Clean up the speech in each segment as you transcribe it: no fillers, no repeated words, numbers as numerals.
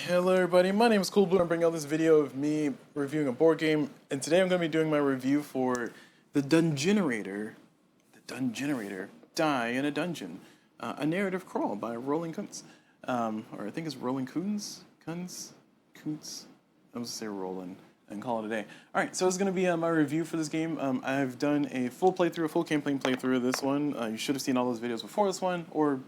Hello everybody, my name is Cool Blue and I'm bringing out this video of me reviewing a board game, and today I'm going to be doing my review for the Dungenerator. The Dungenerator, Die in a Dungeon, a narrative crawl by Rolling Kuntz, or I think it's Rolling Kuntz? Kuntz? I'm going to say Rolling and call it a day. Alright, so this is going to be my review for this game. I've done a full playthrough, a full campaign playthrough of this one. You should have seen all those videos before this one, or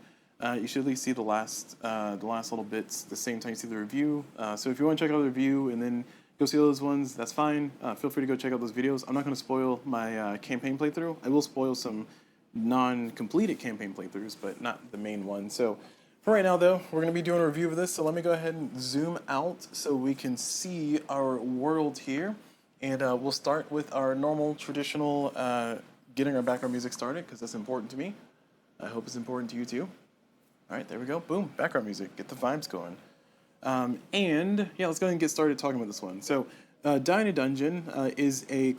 you should at least see the last little bits the same time you see the review. So if you want to check out the review and then go see those ones, that's fine. Feel free to go check out those videos. I'm not going to spoil my campaign playthrough. I will spoil some non-completed campaign playthroughs, but not the main one. So for right now, though, we're going to be doing a review of this. So let me go ahead and zoom out so we can see our world here. And we'll start with our normal, traditional getting our background music started, because that's important to me. I hope it's important to you, too. All right, there we go. Boom, background music. Get the vibes going. And yeah, let's go ahead and get started talking about this one. So, Die in a Dungeon is a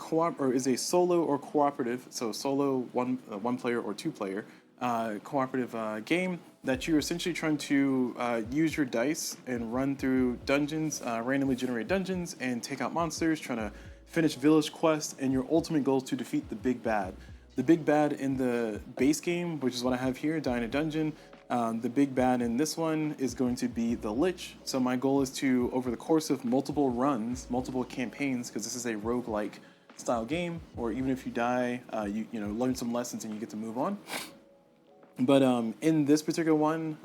solo or cooperative, so solo one player or two player cooperative game that you're essentially trying to use your dice and run through dungeons, randomly generated dungeons, and take out monsters, trying to finish village quests, and your ultimate goal is to defeat the big bad. The big bad in the base game, which is what I have here, Die in a Dungeon. The big bad in this one is going to be the Lich. So my goal is to, over the course of multiple runs, multiple campaigns, because this is a roguelike style game, or even if you die, you learn some lessons and you get to move on. But in this particular one,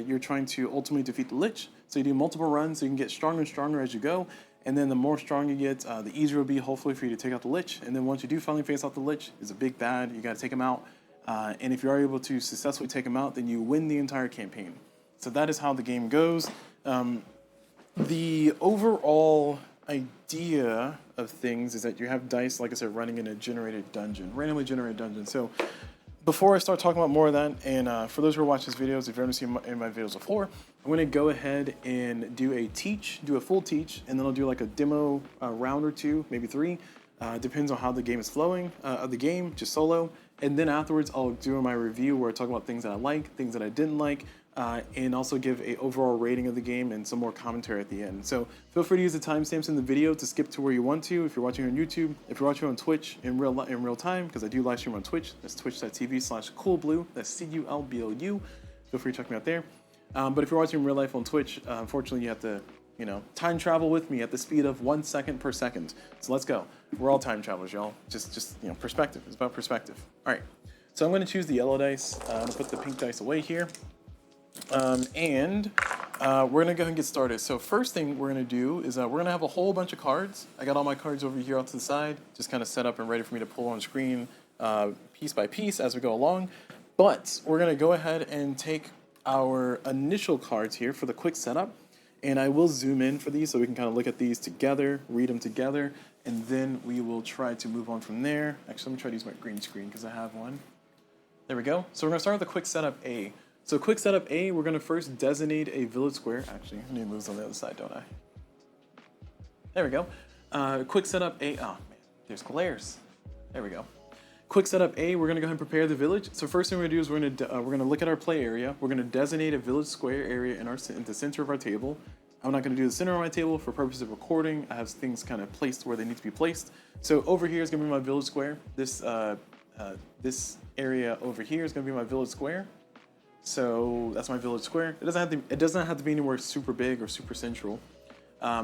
you're trying to ultimately defeat the Lich. So you do multiple runs, so you can get stronger and stronger as you go. And then the more strong you get, the easier it will be, hopefully, for you to take out the Lich. And then once you do finally face off the Lich, it's a big bad, you got to take him out. And if you are able to successfully take him out, then you win the entire campaign. So that is how the game goes. The overall idea of things is that you have dice, like I said, running in a randomly generated dungeon. So before I start talking about more of that, and for those who are watching these videos, if you haven't seen any of my videos before, I'm going to go ahead and do a full teach, and then I'll do like a demo round or two, maybe three. Depends on how the game is flowing, of the game, just solo. And then afterwards, I'll do my review where I talk about things that I like, things that I didn't like, and also give a overall rating of the game and some more commentary at the end. So feel free to use the timestamps in the video to skip to where you want to. If you're watching on YouTube, if you're watching on Twitch in real time, because I do live stream on Twitch, that's twitch.tv/coolblue, that's CULBLU. Feel free to check me out there. But if you're watching in real life on Twitch, unfortunately, you have to time travel with me at the speed of 1 second per second. So let's go. We're all time travelers, y'all. Just perspective. It's about perspective. All right. So I'm going to choose the yellow dice. I'm going to put the pink dice away here. And we're going to go ahead and get started. So first thing we're going to do is we're going to have a whole bunch of cards. I got all my cards over here off to the side, just kind of set up and ready for me to pull on screen piece by piece as we go along. But we're going to go ahead and take our initial cards here for the quick setup. And I will zoom in for these so we can kind of look at these together, read them together, and then we will try to move on from there. Actually, let me try to use my green screen because I have one. There we go. So we're going to start with the quick setup A. So quick setup A, we're going to first designate a village square. Actually, I need to move on the other side, don't I? There we go. Quick setup A. Oh, man, there's glares. There we go. Quick setup A, we're going to go ahead and prepare the village. So first thing we're going to do is we're going to look at our play area. We're going to designate a village square area in the center of our table. I'm not going to do the center of my table for purposes of recording. I have things kind of placed where they need to be placed. So over here is going to be my village square. This area over here is going to be my village square. So that's my village square. It doesn't have to be anywhere super big or super central.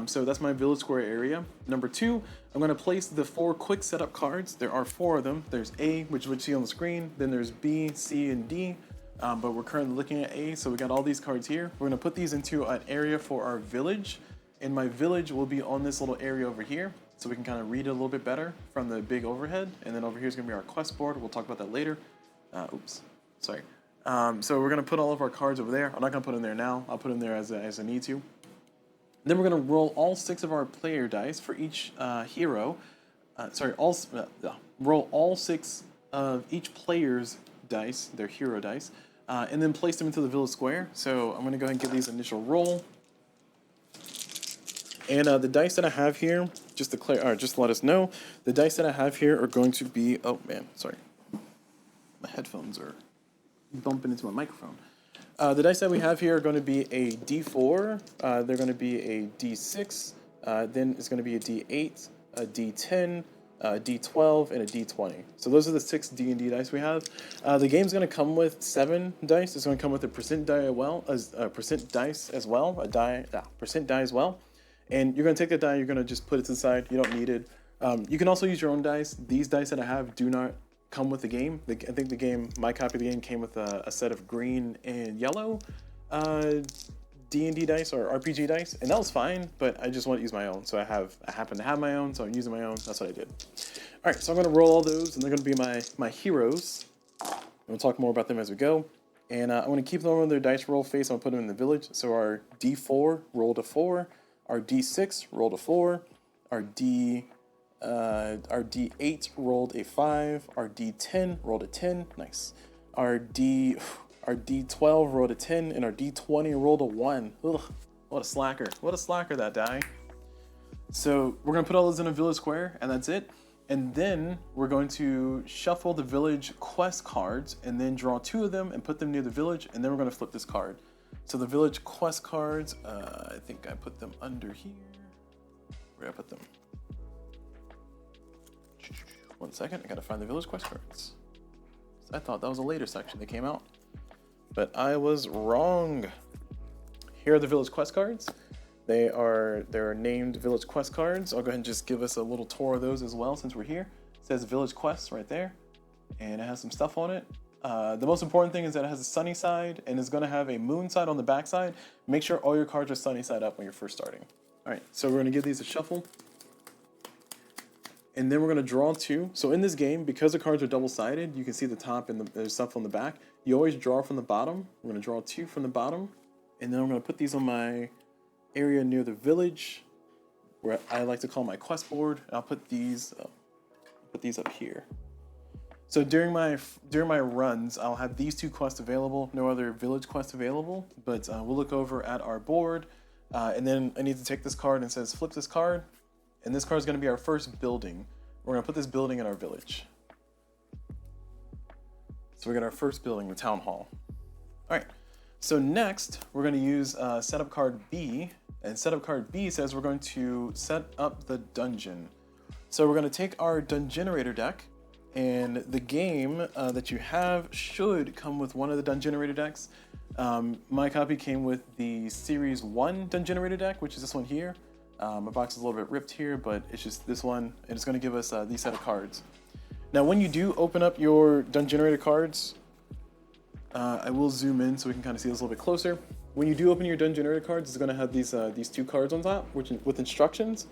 So that's my village square area. Number two, I'm going to place the 4 quick setup cards. There are 4 of them. There's A, which you see on the screen. Then there's B, C, and D. But we're currently looking at A, so we got all these cards here. We're going to put these into an area for our village. And my village will be on this little area over here, so we can kind of read it a little bit better from the big overhead. And then over here is going to be our quest board. We'll talk about that later. Oops, sorry. So we're going to put all of our cards over there. I'm not going to put them there now. I'll put them there as I need to. Then we're going to roll all 6 of our player dice for each hero. Roll all 6 of each player's dice, their hero dice, and then place them into the village square. So I'm going to go ahead and give these initial roll. And the dice that I have here, just to let us know, the dice that I have here are going to be, oh man, sorry. My headphones are bumping into my microphone. The dice that we have here are going to be a D4, they're going to be a D6, then it's going to be a D8, a D10, a D12, and a D20. So those are the 6 D&D dice we have. The game's going to come with 7 dice. It's going to come with a percent die percent dice as well, percent die as well. And you're going to take that die, you're going to just put it to the side. You don't need it. You can also use your own dice. These dice that I have do not come with the game. I think the game, my copy of the game, came with a set of green and yellow D&D dice or RPG dice, and that was fine, but I just want to use my own. So I happen to have my own, so I'm using my own. That's what I did. All right, so I'm going to roll all those, and they're going to be my heroes. We'll talk more about them as we go. And I'm going to keep them on their dice roll face. I'm going to put them in the village. So our D4 rolled a 4, our D6 rolled a 4, our D8 rolled a 5. Our D10 rolled a 10. Nice. Our D12 rolled a 10, and our D20 rolled a 1. Ugh, what a slacker. What a slacker, that die. So we're going to put all those in a village square, and that's it. And then we're going to shuffle the village quest cards, and then draw 2 of them and put them near the village, and then we're going to flip this card. So the village quest cards, I think I put them under here. Where did I put them? 1 second, I gotta find the village quest cards. I thought that was a later section that came out, but I was wrong. Here are the village quest cards. They're named village quest cards. I'll go ahead and just give us a little tour of those as well since we're here. It says village quests right there, and it has some stuff on it. The most important thing is that it has a sunny side and it's gonna have a moon side on the back side. Make sure all your cards are sunny side up when you're first starting. All right, so we're gonna give these a shuffle. And then we're going to draw 2. So in this game, because the cards are double-sided, you can see the top and there's stuff on the back. You always draw from the bottom. We're going to draw 2 from the bottom. And then I'm going to put these on my area near the village, where I like to call my quest board. And I'll put these up here. So during my runs, I'll have these 2 quests available. No other village quests available. But we'll look over at our board. And then I need to take this card and it says flip this card. And this card is going to be our first building. We're going to put this building in our village. So we got our first building, the town hall. All right. So next, we're going to use setup card B. And setup card B says we're going to set up the dungeon. So we're going to take our Dungenerator deck. And the game that you have should come with one of the Dungenerator decks. My copy came with the Series 1 Dungenerator deck, which is this one here. My box is a little bit ripped here, but it's just this one, and it's going to give us these set of cards. Now, when you do open up your Dungenerator cards, I will zoom in so we can kind of see this a little bit closer. When you do open your Dungenerator cards, it's going to have these 2 cards on top, which with instructions.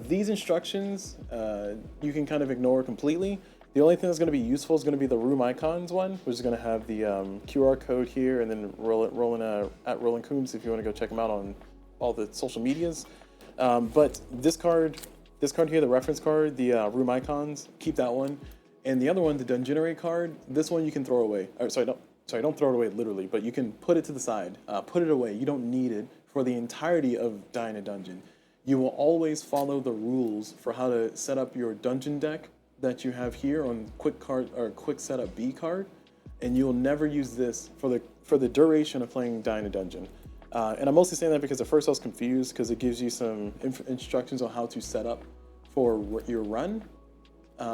These instructions you can kind of ignore completely. The only thing that's going to be useful is going to be the room icons one, which is going to have the QR code here, and then at Rolling Coons if you want to go check them out on all the social medias. But this card here, the reference card, the room icons, keep that one. And the other one, the Dungenerate card, this one you can throw away. Don't throw it away literally, but you can put it to the side. Put it away. You don't need it for the entirety of Die in a Dungeon. You will always follow the rules for how to set up your dungeon deck that you have here on quick setup B card, and you will never use this for the duration of playing Die in a Dungeon. And I'm mostly saying that because at first I was confused because it gives you some instructions on how to set up for your run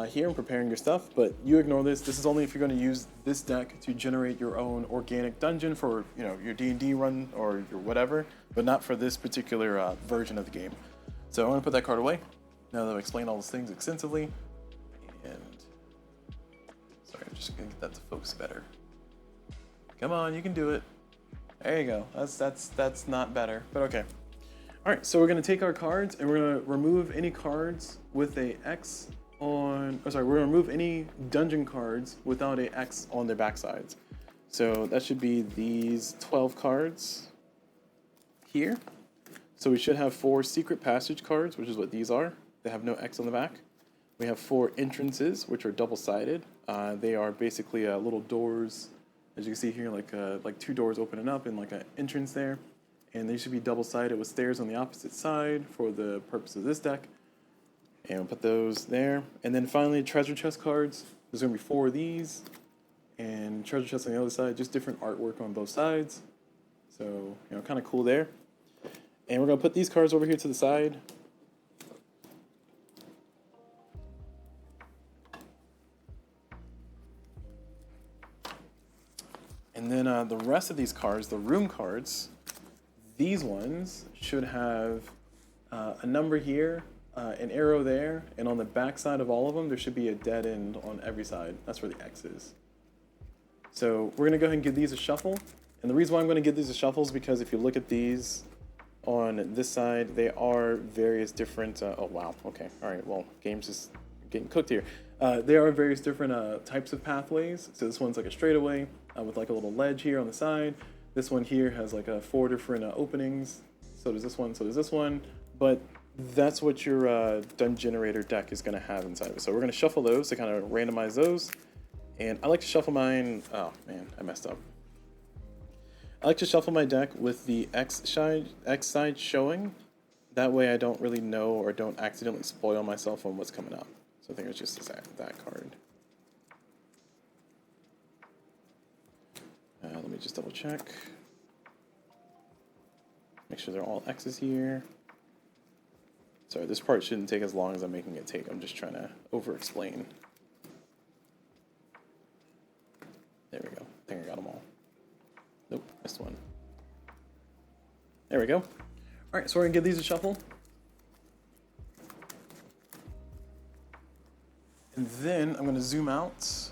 here and preparing your stuff, but you ignore this. This is only if you're going to use this deck to generate your own organic dungeon for your D&D run or your whatever, but not for this particular version of the game. So I'm going to put that card away now that I've explained all those things extensively. And sorry, I'm just going to get that to focus better. Come on, you can do it. There you go. That's not better, but okay. All right, so we're gonna take our cards and we're gonna remove any cards with a X on. We're gonna remove any dungeon cards without a X on their backsides. So that should be these 12 cards here. So we should have 4 secret passage cards, which is what these are. They have no X on the back. We have 4 entrances, which are double-sided. They are basically little doors. As you can see here, like 2 doors opening up and like an entrance there. And they should be double-sided with stairs on the opposite side for the purpose of this deck. And we'll put those there. And then finally, treasure chest cards. There's going to be 4 of these. And treasure chests on the other side, just different artwork on both sides. So, you know, kind of cool there. And we're going to put these cards over here to the side. And then the rest of these cards, the room cards, these ones should have a number here, an arrow there, and on the back side of all of them, there should be a dead end on every side. That's where the X is. So we're going to go ahead and give these a shuffle. And the reason why I'm going to give these a shuffle is because if you look at these on this side, they are various different... oh, wow. Okay. All right. Well, game's just getting cooked here. They are various different types of pathways. So this one's like a straightaway with like a little ledge here on the side. This one here has like 4 different openings. So does this one, so does this one. But that's what your Dungenerator deck is going to have inside of it. So we're going to shuffle those to kind of randomize those. And I like to shuffle mine... Oh, man, I messed up. I like to shuffle my deck with the X side showing. That way I don't really know or don't accidentally spoil myself on what's coming up. So I think it's just that card. Let me just double check. Make sure they're all X's here. Sorry, this part shouldn't take as long as I'm making it take. I'm just trying to over-explain. There we go. I think I got them all. Nope, missed one. There we go. All right, so we're gonna give these a shuffle. And then I'm gonna zoom out.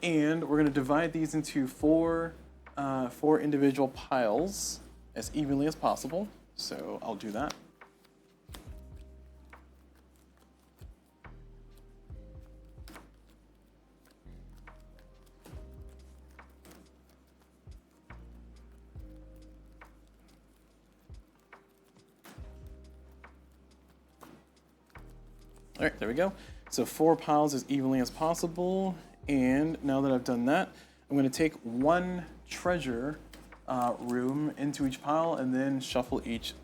And we're gonna divide these into four individual piles as evenly as possible. So I'll do that. All right, there we go. So 4 piles as evenly as possible. And now that I've done that, I'm going to take one treasure room into each pile and then shuffle each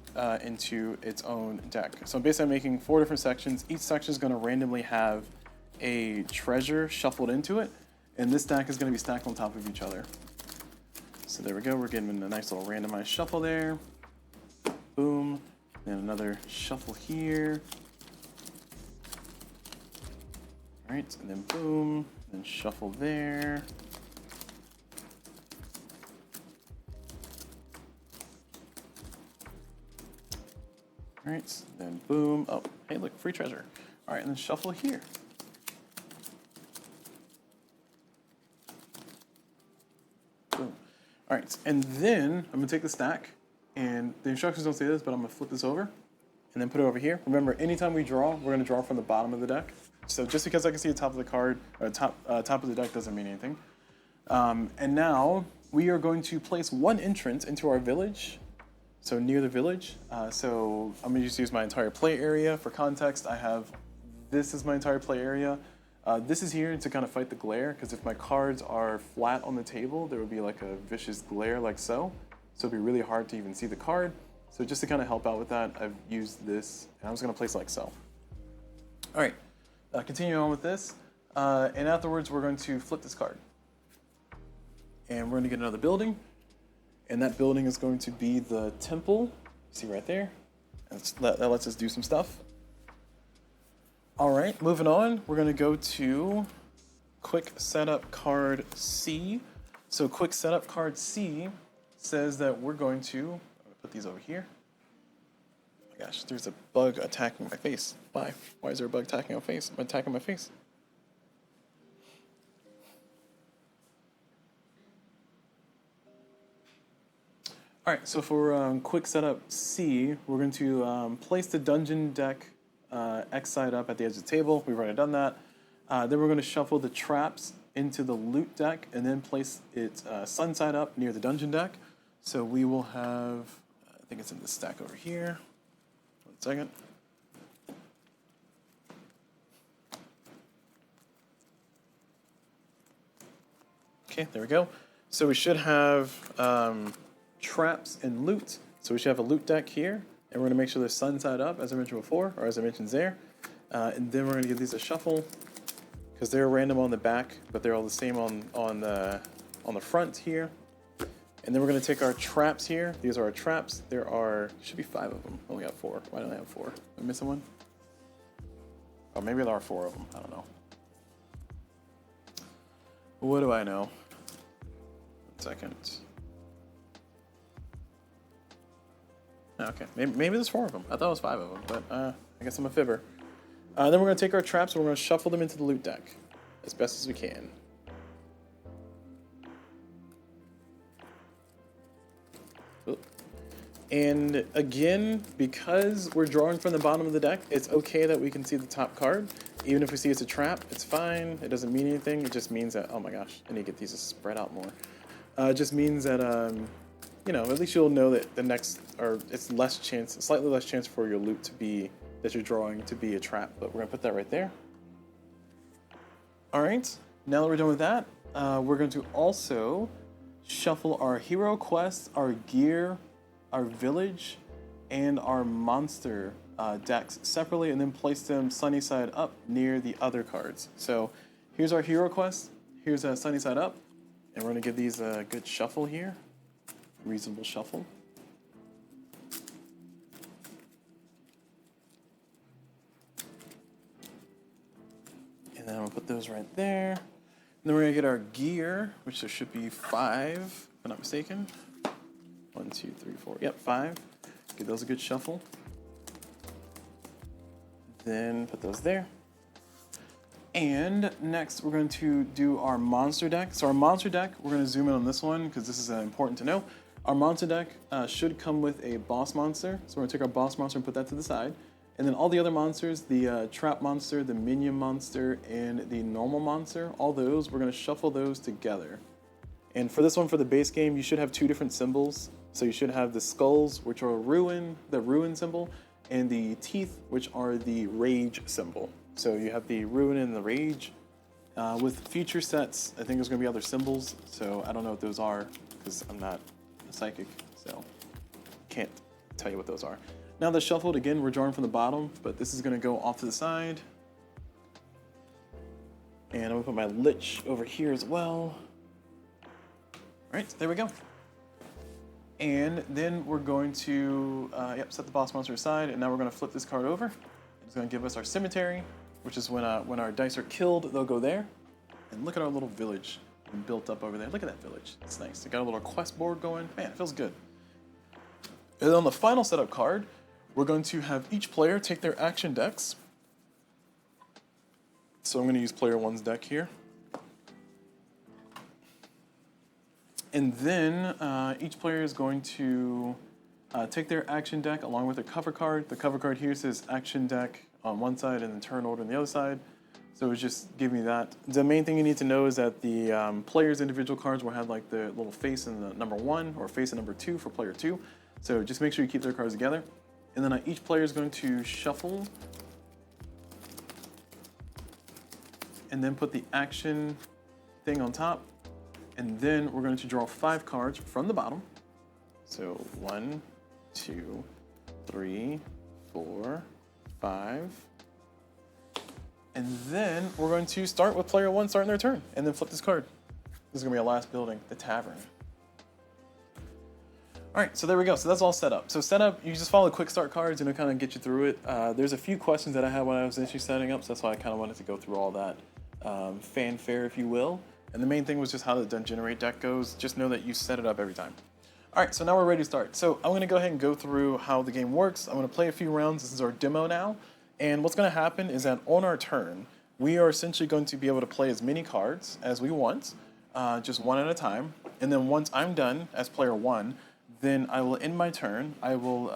into its own deck. So basically I'm making 4 different sections. Each section is going to randomly have a treasure shuffled into it. And this stack is going to be stacked on top of each other. So there we go. We're getting a nice little randomized shuffle there. Boom. And another shuffle here. All right, and then boom, and shuffle there. All right, then boom. Oh, hey, look, free treasure. All right, and then shuffle here. Boom. All right, and then I'm gonna take the stack, and the instructions don't say this, but I'm gonna flip this over, and then put it over here. Remember, anytime we draw, we're gonna draw from the bottom of the deck. So just because I can see the top of the card, or top of the deck doesn't mean anything. And now we are going to place one entrance into our village, so near the village. So I'm going to just use my entire play area. For context, I have, this is my entire play area. This is here to kind of fight the glare, because if my cards are flat on the table, there would be like a vicious glare like so. So it'd be really hard to even see the card. So just to kind of help out with that, I've used this, and I'm just going to place like so. All right. Continue on with this, and afterwards we're going to flip this card. And we're going to get another building, and that building is going to be the temple. See right there? And that lets us do some stuff. All right, moving on, we're going to go to quick setup card C. So quick setup card C says that we're going to put these over here. Gosh, there's a bug attacking my face. Why? Why is there a bug attacking my face? Attacking my face? All right, so for quick setup C, we're going to place the dungeon deck X side up at the edge of the table. We've already done that. Then we're going to shuffle the traps into the loot deck and then place it sun side up near the dungeon deck. So we will have, I think it's in this stack over here. Second. Okay, there we go. So we should have traps and loot. So we should have a loot deck here, and we're going to make sure they're sun side up, as I mentioned before, or as I mentioned there. And then we're going to give these a shuffle, because they're random on the back, but they're all the same on the front here. And then we're going to take our traps here. These are our traps. There should be 5 of them. I only got 4. Why don't I have 4? Am I missing one? Oh, maybe there are 4 of them. I don't know. What do I know? 1 second. Okay, maybe there's 4 of them. I thought it was 5 of them, but I guess I'm a fibber. Then we're going to take our traps and we're going to shuffle them into the loot deck as best as we can. And again, because we're drawing from the bottom of the deck, it's okay that we can see the top card. Even if we see it's a trap, it's fine. It doesn't mean anything. It just means that, oh my gosh, I need to get these to spread out more. It just means that, you know, at least you'll know that the next, or it's slightly less chance for your loot to be, that you're drawing to be a trap. But we're gonna put that right there. All right, now that we're done with that, we're going to also shuffle our hero quests, our gear, our village, and our monster decks separately, and then place them sunny side up near the other cards. So here's our hero quest, here's a sunny side up, and we're gonna give these a good shuffle here, reasonable shuffle. And then I'm gonna put those right there. And then we're gonna get our gear, which there should be 5, if I'm not mistaken. 1, 2, 3, 4. Yep, 5. Give those a good shuffle. Then put those there. And next, we're going to do our monster deck. So our monster deck, we're going to zoom in on this one because this is important to know. Our monster deck should come with a boss monster. So we're going to take our boss monster and put that to the side. And then all the other monsters, the trap monster, the minion monster, and the normal monster, all those, we're going to shuffle those together. And for this one, for the base game, you should have 2 different symbols. So you should have the skulls, which are the ruin symbol, and the teeth, which are the rage symbol. So you have the ruin and the rage. With future sets, I think there's going to be other symbols. So I don't know what those are because I'm not a psychic, so can't tell you what those are. Now they're shuffled, again, we're drawing from the bottom, but this is going to go off to the side. And I'm going to put my lich over here as well. All right, there we go. And then we're going to set the boss monster aside, and now we're going to flip this card over. It's going to give us our cemetery, which is when our dice are killed, they'll go there. And look at our little village built up over there. Look at that village. It's nice. It got a little quest board going. Man, it feels good. And then on the final setup card, we're going to have each player take their action decks. So I'm going to use player 1's deck here. And then each player is going to take their action deck along with their cover card. The cover card here says action deck on one side and then turn order on the other side. So it's just giving me that. The main thing you need to know is that the player's individual cards will have like the little face in the number 1 or face in number 2 for player 2. So just make sure you keep their cards together. And then each player is going to shuffle and then put the action thing on top. And then we're going to draw 5 cards from the bottom. So 1, 2, 3, 4, 5. And then we're going to start with player 1 starting their turn and then flip this card. This is going to be our last building, the tavern. All right, so there we go. So that's all set up. So set up, you just follow the quick start cards and it'll kind of get you through it. There's a few questions that I had when I was initially setting up, so that's why I kind of wanted to go through all that fanfare, if you will. And the main thing was just how the Dungenerator deck goes. Just know that you set it up every time. All right, so now we're ready to start. So I'm going to go ahead and go through how the game works. I'm going to play a few rounds. This is our demo now. And what's going to happen is that on our turn, we are essentially going to be able to play as many cards as we want, just one at a time. And then once I'm done as player 1, then I will end my turn. I will,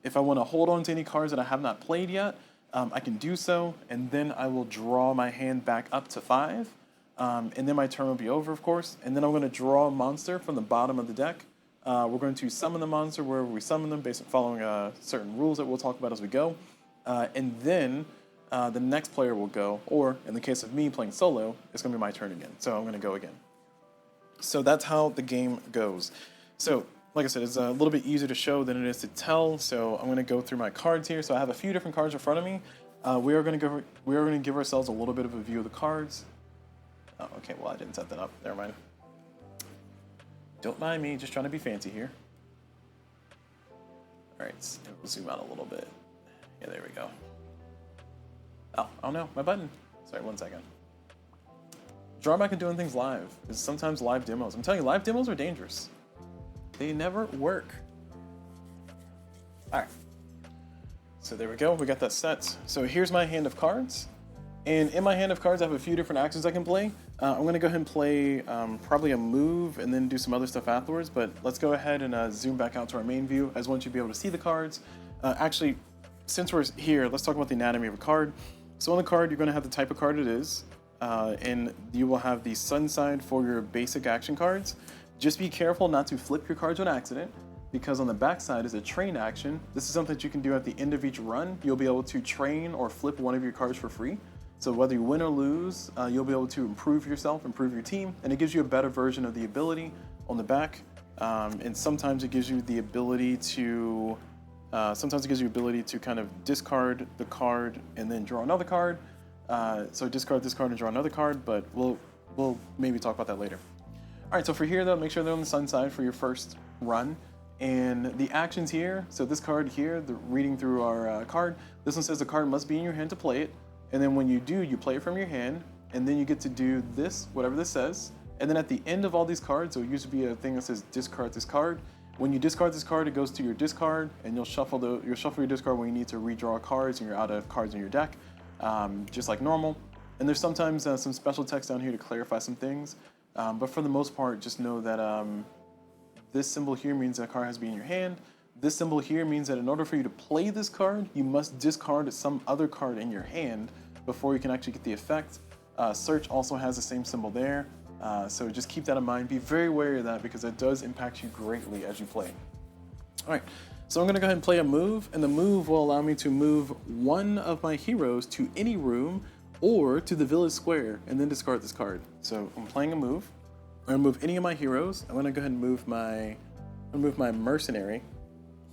if I want to hold on to any cards that I have not played yet, I can do so. And then I will draw my hand back up to 5. And then my turn will be over, of course. And then I'm going to draw a monster from the bottom of the deck. We're going to summon the monster wherever we summon them based on following certain rules that we'll talk about as we go. And then the next player will go, or in the case of me playing solo, it's going to be my turn again. So I'm going to go again. So that's how the game goes. So, like I said, it's a little bit easier to show than it is to tell. So I'm going to go through my cards here. So I have a few different cards in front of me. We are going to give ourselves a little bit of a view of the cards. Oh, okay, well, I didn't set that up. Never mind. Don't mind me, just trying to be fancy here. All right, we'll zoom out a little bit. Yeah, there we go. Oh no, my button. Sorry, 1 second. Drawback of doing things live is sometimes live demos. I'm telling you, live demos are dangerous. They never work. All right. So there we go, we got that set. So here's my hand of cards. And in my hand of cards, I have a few different actions I can play. I'm gonna go ahead and play probably a move and then do some other stuff afterwards, but let's go ahead and zoom back out to our main view. As once you'll be able to see the cards. Actually, since we're here, let's talk about the anatomy of a card. So on the card, you're gonna have the type of card it is, and you will have the sun side for your basic action cards. Just be careful not to flip your cards on accident, because on the back side is a train action. This is something that you can do at the end of each run. You'll be able to train or flip one of your cards for free. So whether you win or lose, you'll be able to improve yourself, improve your team, and it gives you a better version of the ability on the back. And sometimes it gives you the ability to, kind of discard the card and then draw another card. So discard this card and draw another card, but we'll maybe talk about that later. All right, so for here though, make sure they're on the sun side for your first run. And the actions here, so this card here, reading through our card, this one says the card must be in your hand to play it. And then when you do, you play it from your hand, and then you get to do this, whatever this says. And then at the end of all these cards, there'll usually be a thing that says discard this card. When you discard this card, it goes to your discard, and you'll shuffle your discard when you need to redraw cards and you're out of cards in your deck, just like normal. And there's sometimes some special text down here to clarify some things. But for the most part, just know that this symbol here means that card has to be in your hand. This symbol here means that in order for you to play this card, you must discard some other card in your hand before you can actually get the effect. Search also has the same symbol there. So just keep that in mind. Be very wary of that because it does impact you greatly as you play. All right, so I'm gonna go ahead and play a move, and the move will allow me to move one of my heroes to any room or to the village square and then discard this card. So I'm playing a move. I'm gonna move any of my heroes. I'm gonna go ahead and move my mercenary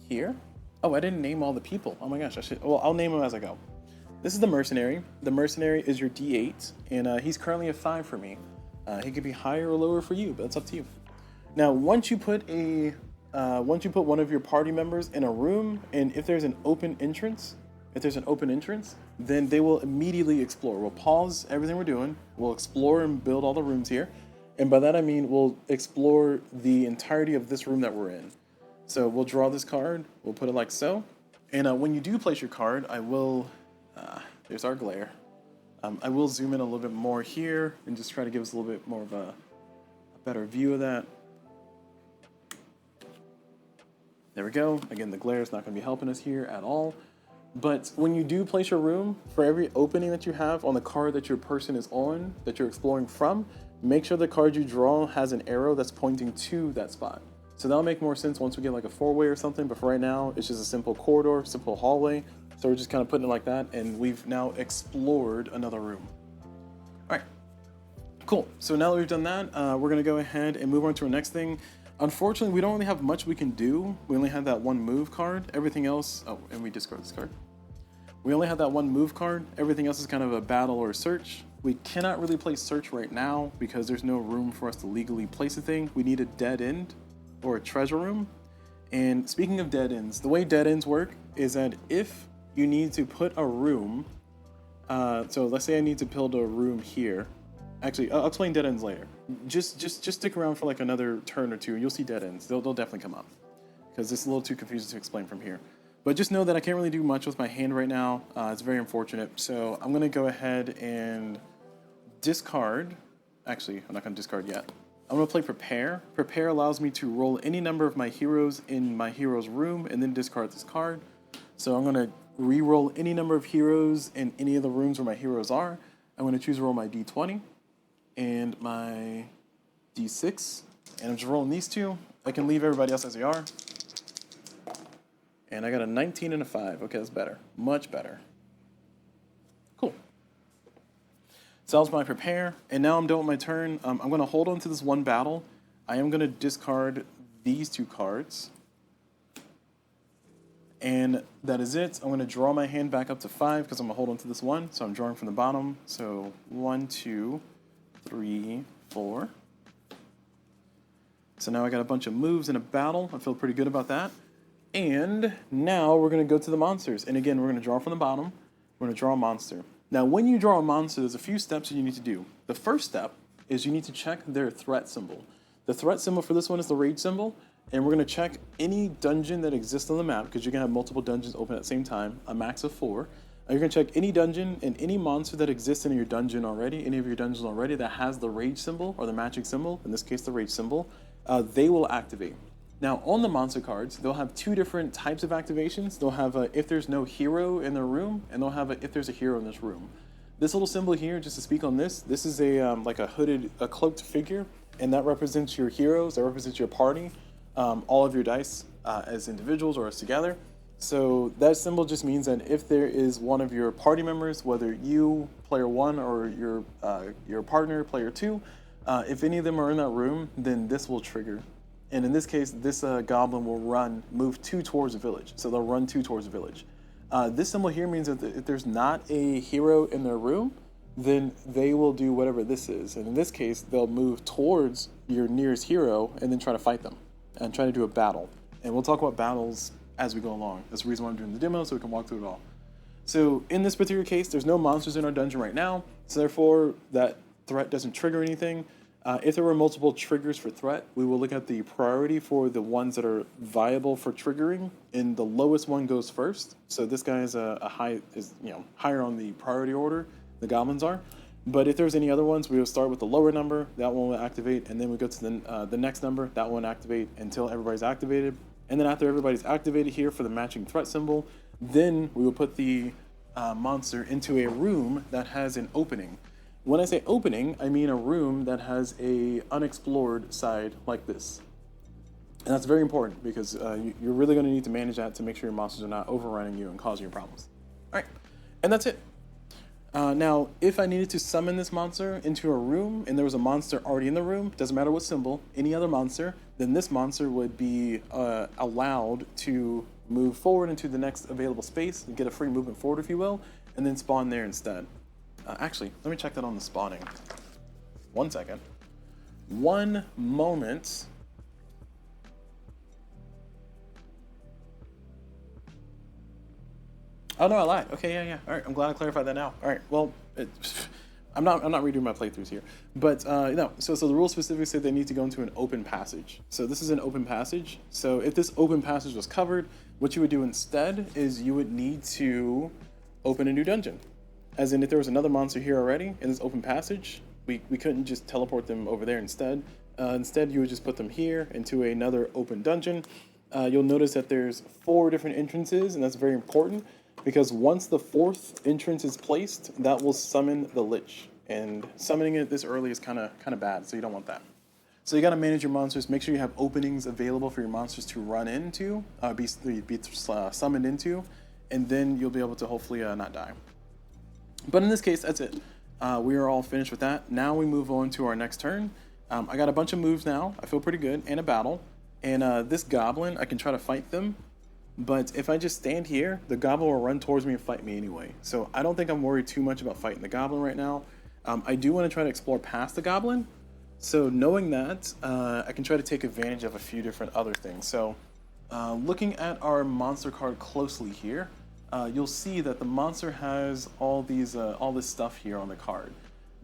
here. Oh, I didn't name all the people. Oh my gosh, well, I'll name them as I go. This is the mercenary. The mercenary is your D8, and he's currently a 5 for me. He could be higher or lower for you, but it's up to you. Now, once you put one of your party members in a room, and if there's an open entrance, then they will immediately explore. We'll pause everything we're doing. We'll explore and build all the rooms here. And by that I mean we'll explore the entirety of this room that we're in. So we'll draw this card, we'll put it like so. And when you do place your card, I will, there's our glare. I will zoom in a little bit more here and just try to give us a little bit more of a better view of that. There we go. Again, the glare is not going to be helping us here at all. But when you do place your room, for every opening that you have on the card that your person is on, that you're exploring from, make sure the card you draw has an arrow that's pointing to that spot. So that'll make more sense once we get like a 4-way or something, but for right now, it's just a simple corridor, simple hallway. So we're just kind of putting it like that, and we've now explored another room. All right, cool. So now that we've done that, we're gonna go ahead and move on to our next thing. Unfortunately, we don't really have much we can do. We only have that one move card. Everything else, oh, and we discard this card. We only have that one move card. Everything else is kind of a battle or a search. We cannot really play search right now because there's no room for us to legally place a thing. We need a dead end or a treasure room. And speaking of dead ends, the way dead ends work is that if you need to put a room, so let's say I need to build a room here. Actually, I'll explain dead ends later. Just stick around for like another turn or two and you'll see dead ends. They'll definitely come up because it's a little too confusing to explain from here. But just know that I can't really do much with my hand right now. It's very unfortunate. So I'm gonna go ahead and discard. Actually, I'm not gonna discard yet. I'm gonna play Prepare. Prepare allows me to roll any number of my heroes in my hero's room and then discard this card. So I'm gonna re-roll any number of heroes in any of the rooms where my heroes are. I'm gonna choose to roll my D20 and my D6. And I'm just rolling these two. I can leave everybody else as they are. And I got a 19 and a 5. Okay, that's better. Much better. Cool. So that was my Prepare. And now I'm done with my turn. I'm going to hold on to this one battle. I am going to discard these 2 cards. And that is it. I'm going to draw my hand back up to 5 because I'm going to hold on to this one. So I'm drawing from the bottom. So 1, 2, 3, 4. So now I got a bunch of moves in a battle. I feel pretty good about that. And now we're going to go to the monsters. And again, we're going to draw from the bottom. We're going to draw a monster. Now, when you draw a monster, there's a few steps that you need to do. The first step is you need to check their threat symbol. The threat symbol for this one is the rage symbol. And we're going to check any dungeon that exists on the map, because you're going to have multiple dungeons open at the same time, a max of 4. You're going to check any dungeon and any monster that exists in your dungeon already, any of your dungeons already that has the rage symbol or the magic symbol, in this case the rage symbol, they will activate. Now on the monster cards, they'll have 2 different types of activations. They'll have a if there's no hero in their room, and they'll have a if there's a hero in this room. This little symbol here, just to speak on this is a like a cloaked figure, and that represents your heroes, that represents your party, all of your dice as individuals or as together. So that symbol just means that if there is one of your party members, whether you, player 1, or your partner, player 2, if any of them are in that room, then this will trigger. And in this case, this goblin will move 2 towards the village. So they'll run 2 towards the village. This symbol here means that if there's not a hero in their room, then they will do whatever this is. And in this case, they'll move towards your nearest hero and then try to fight them and try to do a battle. And we'll talk about battles as we go along. That's the reason why I'm doing the demo, so we can walk through it all. So in this particular case, there's no monsters in our dungeon right now, so therefore that threat doesn't trigger anything. If there were multiple triggers for threat, we will look at the priority for the ones that are viable for triggering, and the lowest one goes first. So this guy is higher on the priority order, the goblins are. But if there's any other ones, we will start with the lower number, that one will activate, and then we go to the next number, that one activate until everybody's activated. And then after everybody's activated here for the matching threat symbol, then we will put the monster into a room that has an opening. When I say opening, I mean a room that has a unexplored side like this. And that's very important because you're really going to need to manage that to make sure your monsters are not overrunning you and causing you problems. All right, and that's it. Now, if I needed to summon this monster into a room and there was a monster already in the room, doesn't matter what symbol, any other monster, then this monster would be allowed to move forward into the next available space and get a free movement forward, if you will, and then spawn there instead. Actually, let me check that on the spawning. 1 second. 1 moment. Oh no, I lied. Okay, yeah. All right, I'm glad I clarified that now. All right, well, I'm not redoing my playthroughs here, but no. So the rules specifically say they need to go into an open passage. So this is an open passage. So if this open passage was covered, what you would do instead is you would need to open a new dungeon. As in, if there was another monster here already in this open passage, we couldn't just teleport them over there instead. Instead, you would just put them here into another open dungeon. You'll notice that there's 4 different entrances, and that's very important because once the 4th entrance is placed, that will summon the Lich. And summoning it this early is kind of bad, so you don't want that. So you got to manage your monsters. Make sure you have openings available for your monsters to run into, be summoned into, and then you'll be able to hopefully not die. But in this case, that's it. We are all finished with that. Now we move on to our next turn. I got a bunch of moves now. I feel pretty good, and a battle. And this goblin, I can try to fight them. But if I just stand here, the goblin will run towards me and fight me anyway. So I don't think I'm worried too much about fighting the goblin right now. I do want to try to explore past the goblin. So knowing that, I can try to take advantage of a few different other things. So looking at our monster card closely here, you'll see that the monster has all this stuff here on the card.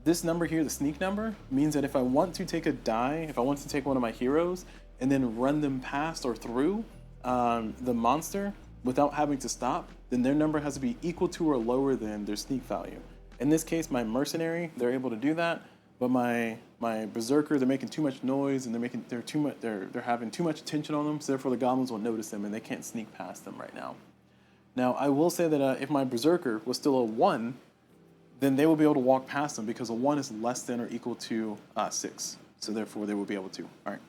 This number here, the sneak number, means that if I want to take a die, if I want to take one of my heroes and then run them past or through the monster without having to stop, then their number has to be equal to or lower than their sneak value. In this case, my mercenary, they're able to do that, but my berserker, they're making too much noise and they're having too much attention on them, so therefore the goblins will notice them and they can't sneak past them right now. Now, I will say that if my berserker was still a 1, then they will be able to walk past them because a 1 is less than or equal to 6. So therefore, they will be able to. All right.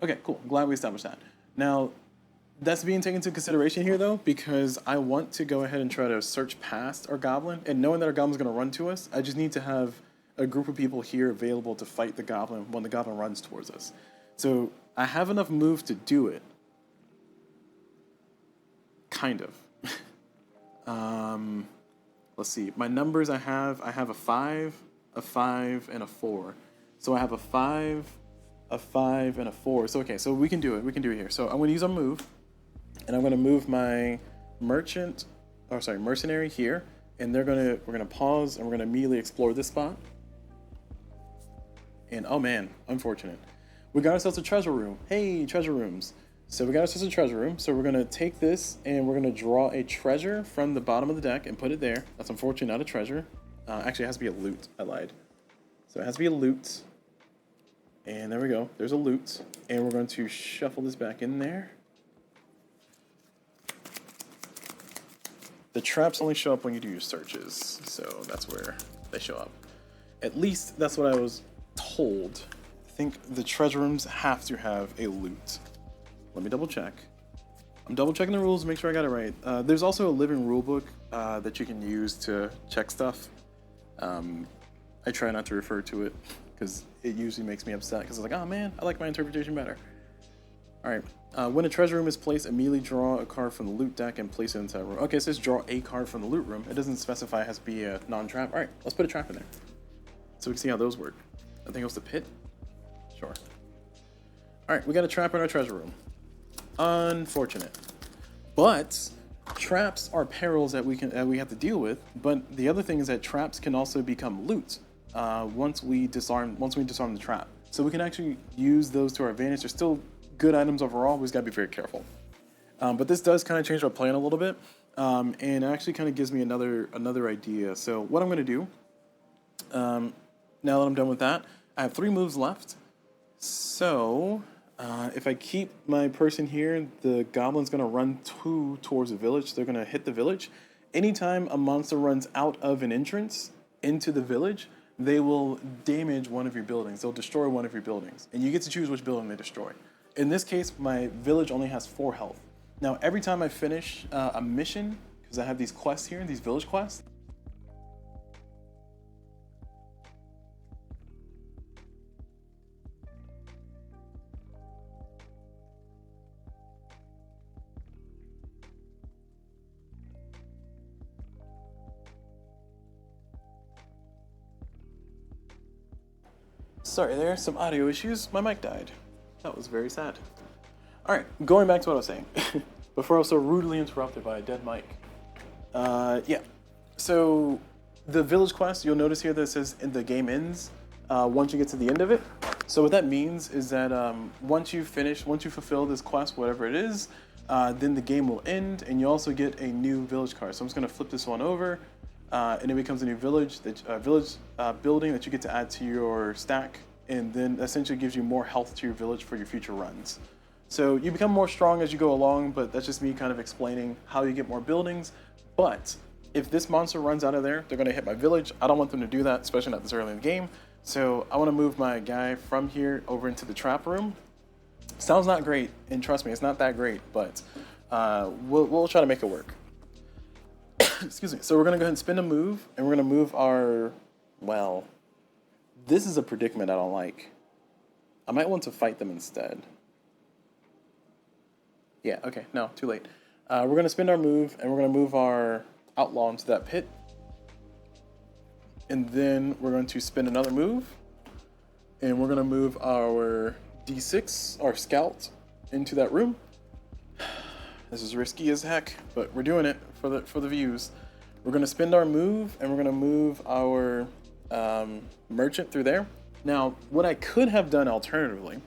Okay, cool. I'm glad we established that. Now, that's being taken into consideration here, though, because I want to go ahead and try to search past our goblin. And knowing that our goblin's going to run to us, I just need to have a group of people here available to fight the goblin when the goblin runs towards us. So I have enough moves to do it. Kind of. Let's see. My numbers I have a 5, and a 4. So I have a 5, a 5, and a 4. So okay, so we can do it. We can do it here. So I'm going to use a move, and I'm going to move my mercenary here, and we're gonna pause, and we're gonna immediately explore this spot. And oh man, unfortunate. We got ourselves a treasure room. Hey, treasure rooms. So we got ourselves a treasure room. So we're gonna take this and we're gonna draw a treasure from the bottom of the deck and put it there. That's unfortunately not a treasure. Actually, it has to be a loot. I lied. So it has to be a loot. And there we go. There's a loot. And we're going to shuffle this back in there. The traps only show up when you do your searches. So that's where they show up. At least that's what I was told. I think the treasure rooms have to have a loot. Let me double check. I'm double checking the rules to make sure I got it right. There's also a living rule book that you can use to check stuff. I try not to refer to it because it usually makes me upset because it's like, oh man, I like my interpretation better. All right, when a treasure room is placed, immediately draw a card from the loot deck and place it into that room. Okay, it says draw a card from the loot room. It doesn't specify it has to be a non-trap. All right, let's put a trap in there so we can see how those work. I think it was the pit. Sure. All right, we got a trap in our treasure room. Unfortunate, but traps are perils that we have to deal with. But the other thing is that traps can also become loot once we disarm the trap. So we can actually use those to our advantage. They're still good items overall. We just gotta be very careful. But this does kind of change our plan a little bit, and it actually kind of gives me another idea. So what I'm gonna do, now that I'm done with that, I have 3 moves left. So if I keep my person here, the goblin's gonna run towards the village. They're gonna hit the village. Anytime a monster runs out of an entrance into the village, they will damage one of your buildings. They'll destroy one of your buildings, and you get to choose which building they destroy. In this case, my village only has 4 health. Now, every time I finish a mission, because I have these quests here, these village quests, sorry, there are some audio issues. My mic died. That was very sad. All right, going back to what I was saying before I was so rudely interrupted by a dead mic. Yeah, so the village quest, you'll notice here that it says the game ends once you get to the end of it. So what that means is that once you fulfill this quest, whatever it is, then the game will end, and you also get a new village card. So I'm just gonna flip this one over, and it becomes a new village building that you get to add to your stack, and then essentially gives you more health to your village for your future runs. So you become more strong as you go along, but that's just me kind of explaining how you get more buildings. But if this monster runs out of there, they're gonna hit my village. I don't want them to do that, especially not this early in the game. So I wanna move my guy from here over into the trap room. Sounds not great, and trust me, it's not that great, but we'll try to make it work. Excuse me. So we're gonna go ahead and spin a move, and we're gonna move our, well, this is a predicament I don't like. I might want to fight them instead. Yeah, okay, no, too late. We're gonna spin our move, and we're gonna move our outlaw into that pit. And then we're going to spin another move, and we're gonna move our D6, our scout, into that room. This is risky as heck, but we're doing it for the views. We're gonna spend our move, and we're gonna move our merchant through there. Now, what I could have done alternatively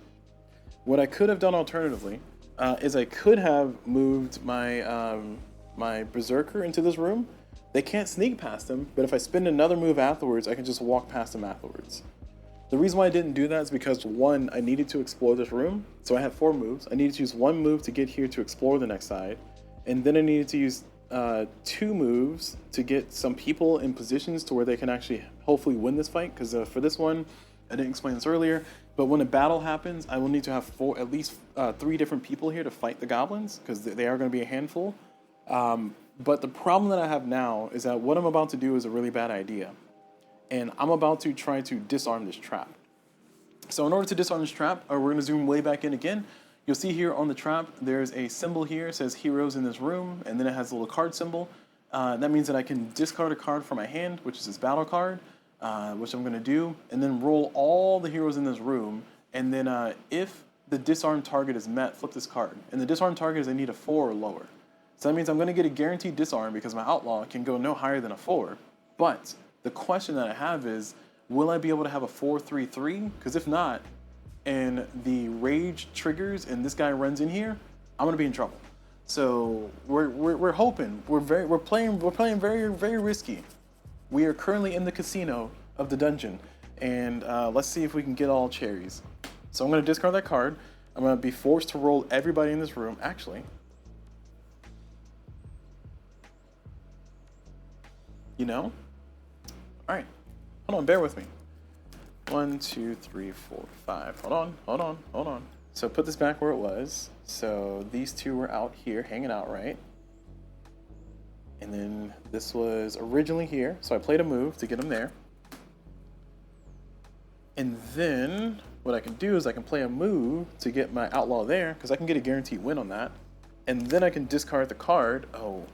is I could have moved my my berserker into this room. They can't sneak past him, but if I spend another move afterwards, I can just walk past him afterwards. The reason why I didn't do that is because, one, I needed to explore this room. So I had 4 moves. I needed to use 1 move to get here to explore the next side. And then I needed to use 2 moves to get some people in positions to where they can actually hopefully win this fight. Because for this one, I didn't explain this earlier, but when a battle happens, I will need to have at least 3 different people here to fight the goblins, because they are going to be a handful. But the problem that I have now is that what I'm about to do is a really bad idea. And I'm about to try to disarm this trap. So in order to disarm this trap, we're going to zoom way back in again. You'll see here on the trap, there's a symbol here. It says heroes in this room, and then it has a little card symbol. That means that I can discard a card from my hand, which is this battle card, which I'm going to do, and then roll all the heroes in this room. And then if the disarmed target is met, flip this card. And the disarmed target is I need a 4 or lower. So that means I'm going to get a guaranteed disarm because my outlaw can go no higher than a 4. But the question that I have is, will I be able to have a 4-3-3? Because if not, and the rage triggers and this guy runs in here, I'm going to be in trouble. So we're hoping, we're playing very risky. We are currently in the casino of the dungeon, and let's see if we can get all cherries. So I'm going to discard that card. I'm going to be forced to roll everybody in this room. Actually, you know, all right, hold on, bear with me. 1, 2, 3, 4, 5. Hold on. So put this back where it was. So these two were out here, hanging out, right? And then this was originally here, so I played a move to get them there. And then what I can do is I can play a move to get my outlaw there, because I can get a guaranteed win on that. And then I can discard the card. Oh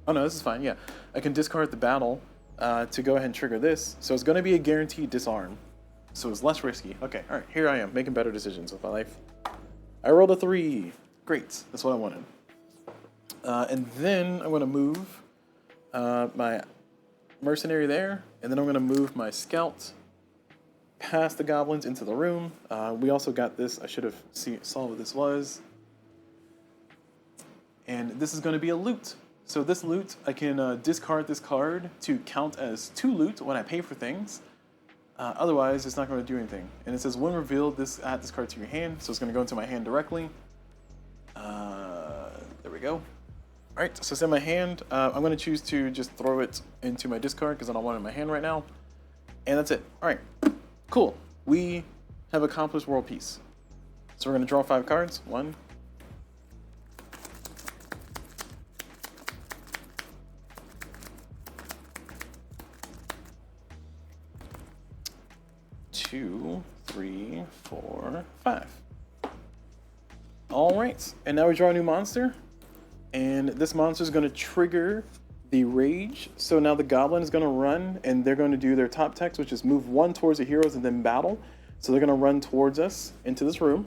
no, this is fine, yeah. I can discard the battle to go ahead and trigger this. So it's going to be a guaranteed disarm. So it's less risky. Okay, all right, here I am, making better decisions with my life. I rolled a 3. Great, that's what I wanted. And then I'm going to move my mercenary there, and then I'm going to move my scout past the goblins into the room. We also got this. I should have saw what this was. And this is going to be a loot. So this loot, I can discard this card to count as 2 loot when I pay for things. Otherwise, it's not going to do anything. And it says, when revealed, add this card to your hand. So it's going to go into my hand directly. There we go. All right, so it's in my hand. I'm going to choose to just throw it into my discard because I don't want it in my hand right now. And that's it. All right, cool. We have accomplished world peace. So we're going to draw 5 cards. 1, 2, 3, 4, 5. All right, and now we draw a new monster. And this monster is going to trigger the rage. So now the goblin is going to run, and they're going to do their top text, which is move 1 towards the heroes and then battle. So they're going to run towards us into this room,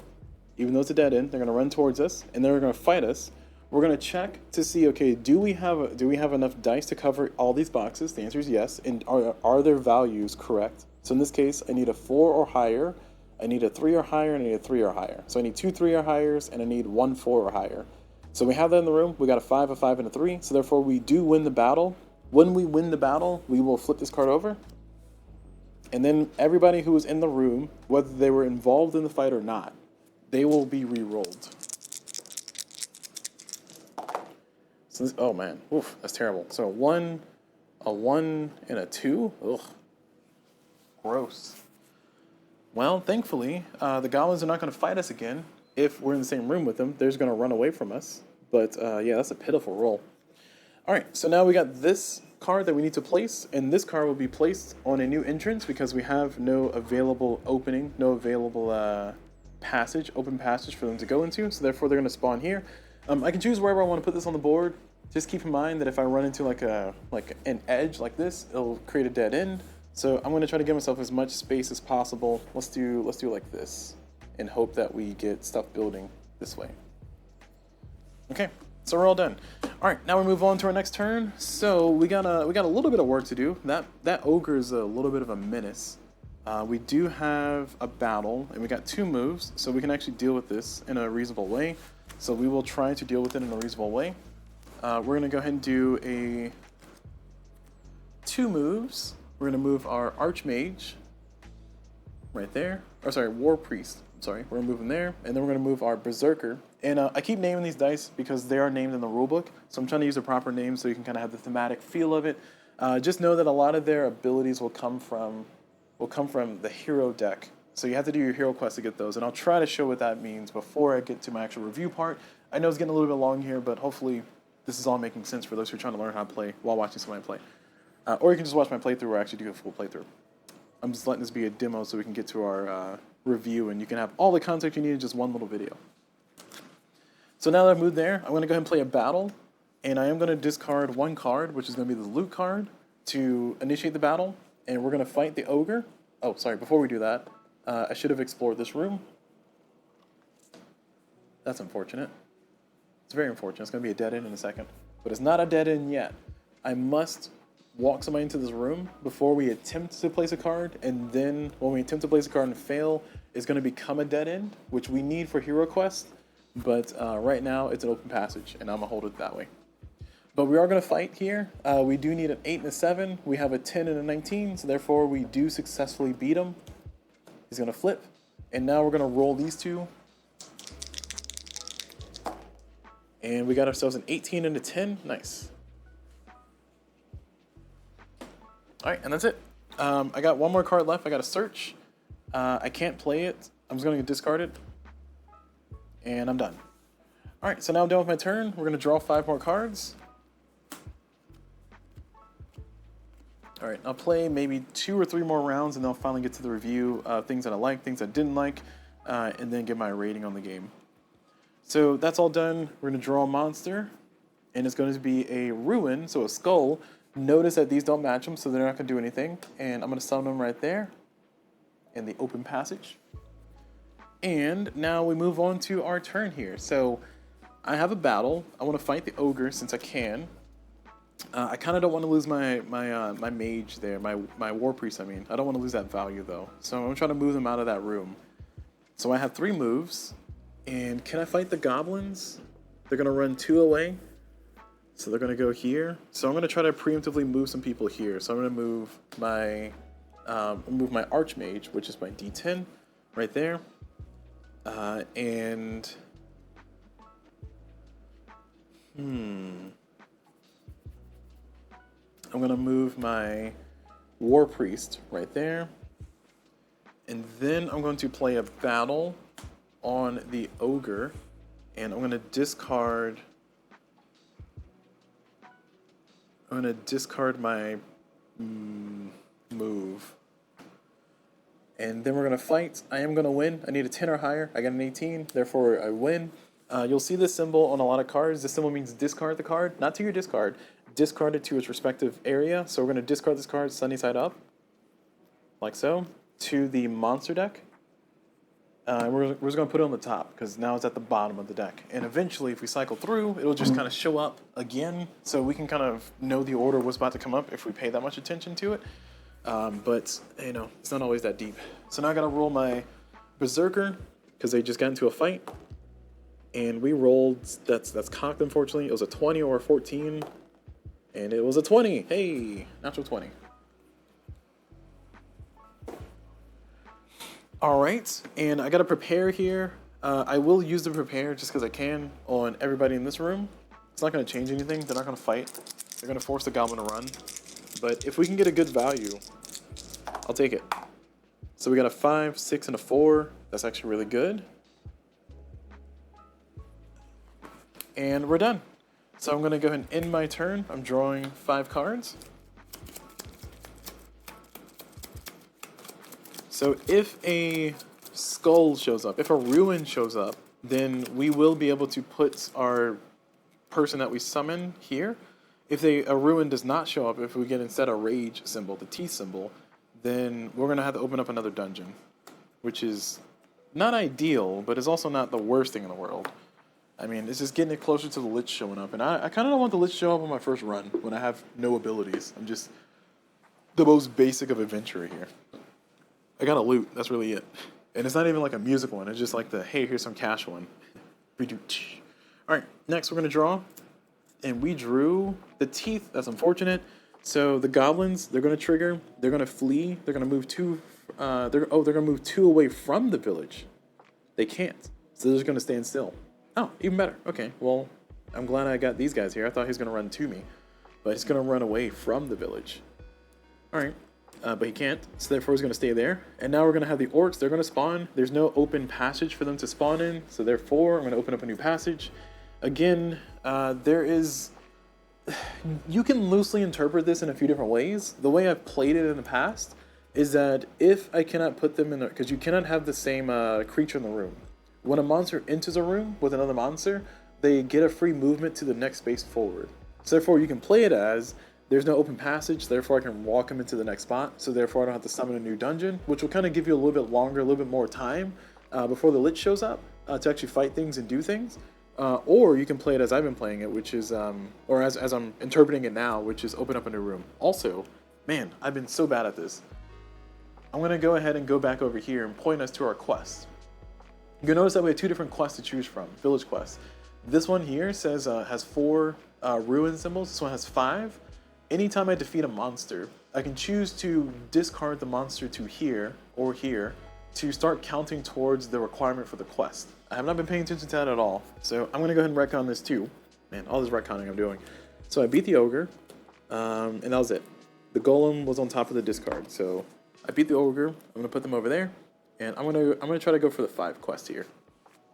even though it's a dead end. They're going to run towards us, and they're going to fight us. We're going to check to see, okay, do we have enough dice to cover all these boxes? The answer is yes. And are their values correct? So in this case, I need a 4 or higher, I need a 3 or higher, and I need a 3 or higher. So I need 2 3 or higher, and I need 1 4 or higher. So we have that in the room. We got a 5, a 5, and a 3. So therefore, we do win the battle. When we win the battle, we will flip this card over. And then everybody who was in the room, whether they were involved in the fight or not, they will be re-rolled. So this, oh man, oof, that's terrible. So a 1, and a 2. Ugh, gross. Well, thankfully, the goblins are not going to fight us again. If we're in the same room with them, they're just going to run away from us. But yeah, that's a pitiful roll. All right, so now we got this card that we need to place, and this card will be placed on a new entrance because we have no available opening, no available open passage for them to go into. So therefore, they're going to spawn here. I can choose wherever I want to put this on the board. Just keep in mind that if I run into like an edge like this, it'll create a dead end. So I'm going to try to give myself as much space as possible. Let's do like this, and hope that we get stuff building this way. Okay, so we're all done. All right, now we move on to our next turn. So we got a little bit of work to do. That ogre is a little bit of a menace. We do have a battle, and we got 2 moves, so we can actually deal with this in a reasonable way. So we will try to deal with it in a reasonable way. We're going to go ahead and do 2 moves. We're going to move our Archmage right there. Or sorry, War Priest. Sorry, we're going to move him there. And then we're going to move our Berserker. And I keep naming these dice because they are named in the rulebook. So I'm trying to use the proper names so you can kind of have the thematic feel of it. Just know that a lot of their abilities will come from the hero deck. So you have to do your hero quest to get those. And I'll try to show what that means before I get to my actual review part. I know it's getting a little bit long here, but hopefully this is all making sense for those who are trying to learn how to play while watching somebody play. Or you can just watch my playthrough or actually do a full playthrough. I'm just letting this be a demo so we can get to our review and you can have all the context you need in just one little video. So now that I've moved there, I'm going to go ahead and play a battle. And I am going to discard 1 card, which is going to be the loot card, to initiate the battle. And we're going to fight the ogre. Oh, sorry, before we do that, I should have explored this room. That's unfortunate. It's very unfortunate. It's going to be a dead end in a second. But it's not a dead end yet. I must walk somebody into this room before we attempt to place a card, and then when we attempt to place a card and fail, it's going to become a dead end, which we need for Hero Quest. But right now, it's an open passage, and I'm going to hold it that way. But we are going to fight here. We do need an 8 and a 7. We have a 10 and a 19, so therefore we do successfully beat him. He's going to flip. And now we're going to roll these two. And we got ourselves an 18 and a 10. Nice. Alright, and that's it. I got one more card left. I got to search. I can't play it. I'm just going to discard it. And I'm done. Alright, so now I'm done with my turn. We're going to draw 5 more cards. Alright, I'll play maybe 2 or 3 more rounds, and then I'll finally get to the review of things that I like, things I didn't like, and then give my rating on the game. So that's all done. We're going to draw a monster, and it's going to be a ruin, so a skull. Notice that these don't match them, so they're not going to do anything. And I'm going to summon them right there in the open passage. And now we move on to our turn here. So I have a battle. I want to fight the ogre since I can. I kind of don't want to lose my mage there, my war priest. I mean, I don't want to lose that value though. So I'm going to try to move them out of that room. So I have 3 moves. And can I fight the goblins? They're going to run 2 away. So they're going to go here. So I'm going to try to preemptively move some people here. So I'm going to move my Archmage, which is my D10, right there. And I'm going to move my War Priest right there. And then I'm going to play a battle on the ogre, and I'm going to discard my move. And then we're going to fight. I am going to win. I need a 10 or higher. I got an 18, therefore I win. You'll see this symbol on a lot of cards. This symbol means discard the card, not to your discard. Discard it to its respective area. So we're going to discard this card sunny side up, like so, to the monster deck. We're just going to put it on the top because now it's at the bottom of the deck. And eventually, if we cycle through, it'll just kind of show up again. So we can kind of know the order of what's about to come up if we pay that much attention to it. But, you know, it's not always that deep. So now I got to roll my Berserker because they just got into a fight. And we rolled, that's cocked unfortunately. It was a 20 or a 14. And it was a 20. Hey, natural 20. All right, and I got to prepare here. I will use the prepare just because I can on everybody in this room. It's not going to change anything. They're not going to fight. They're going to force the goblin to run. But if we can get a good value, I'll take it. So we got a 5, 6, and a 4. That's actually really good. And we're done. So I'm going to go ahead and end my turn. I'm drawing 5 cards. So if a skull shows up, if a ruin shows up, then we will be able to put our person that we summon here. If a ruin does not show up, if we get instead a rage symbol, the T symbol, then we're going to have to open up another dungeon, which is not ideal, but is also not the worst thing in the world. I mean, it's just getting it closer to the Lich showing up. And I kind of don't want the Lich to show up on my first run when I have no abilities. I'm just the most basic of adventurer here. I got a loot, that's really it. And it's not even like a music one, it's just like the, hey, here's some cash one. Alright, next we're going to draw. And we drew the teeth, that's unfortunate. So the goblins, they're going to trigger, they're going to flee, they're going to move 2, they're going to move 2 away from the village. They can't, so they're just going to stand still. Oh, even better. Okay, well, I'm glad I got these guys here. I thought he was going to run to me, but he's going to run away from the village. Alright. But he can't, so therefore he's going to stay there. And now we're going to have the orcs. They're going to spawn. There's no open passage for them to spawn in, so therefore I'm going to open up a new passage. Again, there is... You can loosely interpret this in a few different ways. The way I've played it in the past is that if I cannot put them in the... Because you cannot have the same creature in the room. When a monster enters a room with another monster, they get a free movement to the next space forward. So therefore you can play it as... there's no open passage, therefore I can walk him into the next spot, so therefore I don't have to summon a new dungeon, which will kind of give you a little bit longer, a little bit more time before the Lich shows up to actually fight things and do things. Or you can play it as I've been playing it, which is, or as I'm interpreting it now, which is open up a new room. Also, man, I've been so bad at this. I'm going to go ahead and go back over here and point us to our quest. You'll notice that we have two different quests to choose from, village quests. This one here says has 4 ruin symbols, this one has 5. Anytime I defeat a monster, I can choose to discard the monster to here or here to start counting towards the requirement for the quest. I have not been paying attention to that at all, so I'm going to go ahead and retcon this too. Man, all this retconning I'm doing. So I beat the ogre, and that was it. The golem was on top of the discard, so I beat the ogre. I'm going to put them over there, and I'm going to try to go for the 5 quest here.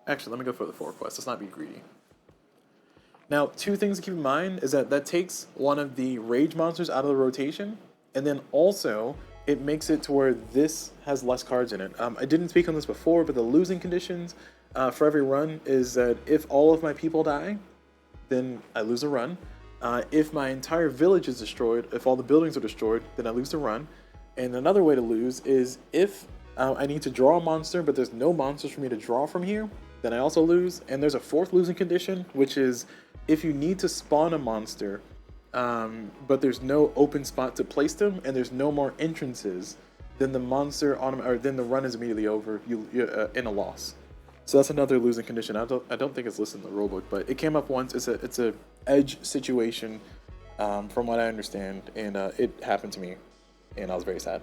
Actually, let me go for the 4 quest. Let's not be greedy. Now, 2 things to keep in mind is that takes one of the rage monsters out of the rotation, and then also it makes it to where this has less cards in it. I didn't speak on this before, but the losing conditions for every run is that if all of my people die, then I lose a run. If my entire village is destroyed, if all the buildings are destroyed, then I lose the run. And another way to lose is if I need to draw a monster, but there's no monsters for me to draw from here, then I also lose. And there's a 4th losing condition, which is if you need to spawn a monster, but there's no open spot to place them, and there's no more entrances, then the monster then the run is immediately over. You're in a loss. So that's another losing condition. I don't think it's listed in the rulebook, but it came up once. It's a edge situation, from what I understand, and it happened to me, and I was very sad.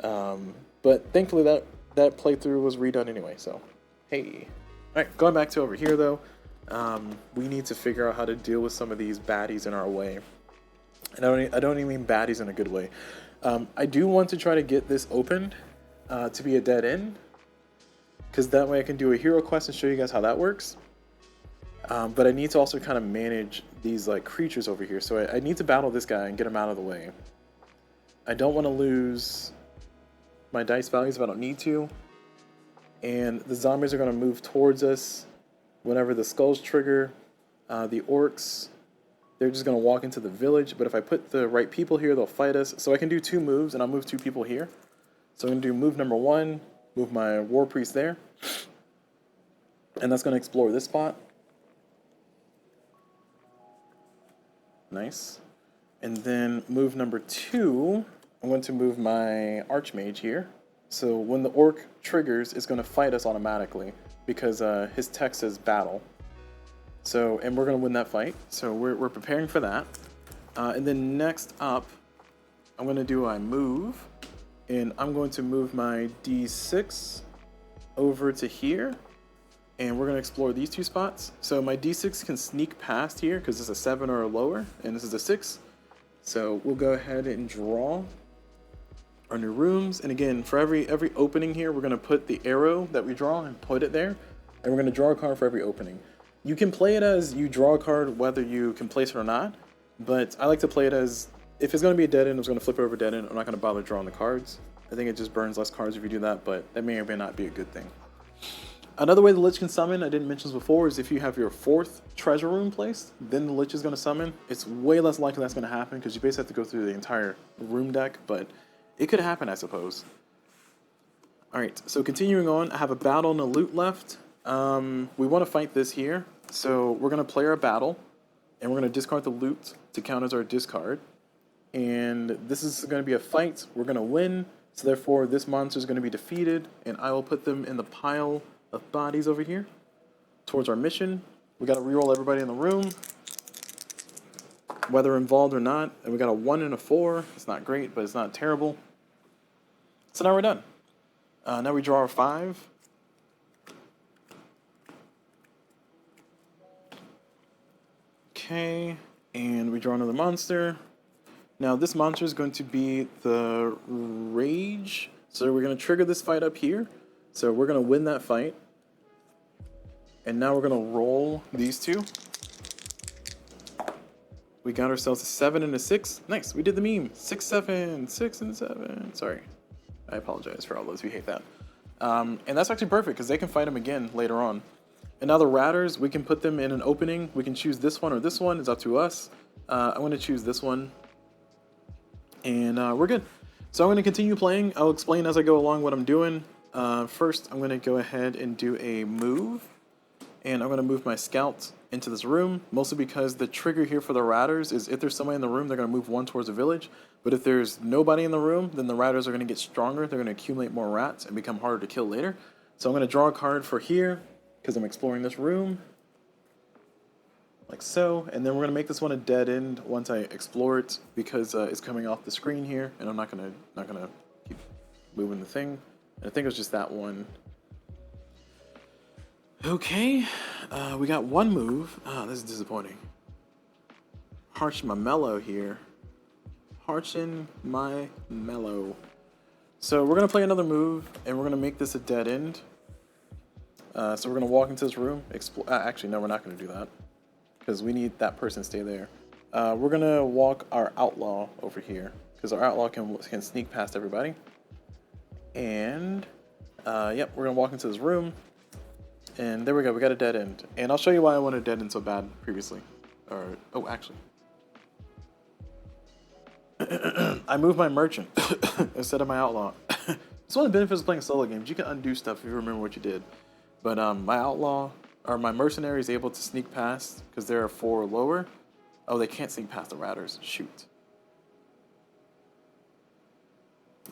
But thankfully that playthrough was redone anyway. So hey, all right, going back to over here though. We need to figure out how to deal with some of these baddies in our way. And I don't even mean baddies in a good way. I do want to try to get this opened to be a dead end, because that way I can do a hero quest and show you guys how that works. But I need to also kind of manage these like creatures over here. So I need to battle this guy and get him out of the way. I don't want to lose my dice values if I don't need to. And the zombies are going to move towards us. Whenever the skulls trigger, the orcs, they're just going to walk into the village. But if I put the right people here, they'll fight us. So I can do 2 moves, and I'll move 2 people here. So I'm going to do move number 1, move my war priest there. And that's going to explore this spot. Nice. And then move number 2, I'm going to move my archmage here. So when the orc triggers, it's going to fight us automatically, because his text says battle. So, and we're going to win that fight. So we're preparing for that. And then next up, I'm going to do a move. And I'm going to move my D6 over to here. And we're going to explore these 2 spots. So my D6 can sneak past here because it's a 7 or lower. And this is a 6. So we'll go ahead and draw our new rooms. And again, for every opening here, we're going to put the arrow that we draw and put it there, and we're going to draw a card for every opening. You can play it as you draw a card whether you can place it or not, but I like to play it as if it's going to be a dead end, I'm going to flip it over dead end. I'm not going to bother drawing the cards. I think it just burns less cards if you do that, but that may or may not be a good thing. Another way the Lich can summon, I didn't mention this before, is if you have your 4th treasure room placed, then the Lich is going to summon. It's way less likely that's going to happen because you basically have to go through the entire room deck, but it could happen, I suppose. Alright, so continuing on, I have a battle and a loot left. We want to fight this here, so we're going to play our battle, and we're going to discard the loot to count as our discard. And this is going to be a fight. We're going to win, so therefore this monster is going to be defeated, and I will put them in the pile of bodies over here towards our mission. We got to reroll everybody in the room, whether involved or not, and we got a 1 and a 4. It's not great, but it's not terrible. So now we're done. Now we draw our 5. Okay, and we draw another monster. Now this monster is going to be the Rage. So we're going to trigger this fight up here. So we're going to win that fight. And now we're going to roll these 2. We got ourselves a 7 and a 6. Nice, we did the meme. 6, 7, 6 and 7. Sorry, I apologize for all those who hate that. And that's actually perfect because they can fight them again later on. And now the Ratters, we can put them in an opening. We can choose this one or this one. It's up to us. I'm going to choose this one, and we're good. So I'm going to continue playing. I'll explain as I go along what I'm doing. First, I'm going to go ahead and do a move, and I'm going to move my scout into this room, mostly because the trigger here for the ratters is if there's somebody in the room, they're going to move one towards the village. But if there's nobody in the room, then the ratters are going to get stronger. They're going to accumulate more rats and become harder to kill later. So I'm going to draw a card for here, because I'm exploring this room, like so. And then we're going to make this one a dead end once I explore it, because it's coming off the screen here, and I'm not going to keep moving the thing. And I think it was just that one. Okay, we got one move. This is disappointing. Harsh my mellow here. Harshen my mellow. So we're gonna play another move, and we're gonna make this a dead end. So we're gonna walk into this room. Actually, no, we're not gonna do that, because we need that person to stay there. We're gonna walk our outlaw over here, because our outlaw can sneak past everybody. And yep, we're gonna walk into this room. And there we go, we got a dead end. And I'll show you why I wanted a dead end so bad previously. Oh, actually. I moved my merchant instead of my outlaw. It's one of the benefits of playing solo games. You can undo stuff if you remember what you did. But my outlaw, or my mercenary, is able to sneak past, because there are 4 lower. Oh, they can't sneak past the ratters. Shoot.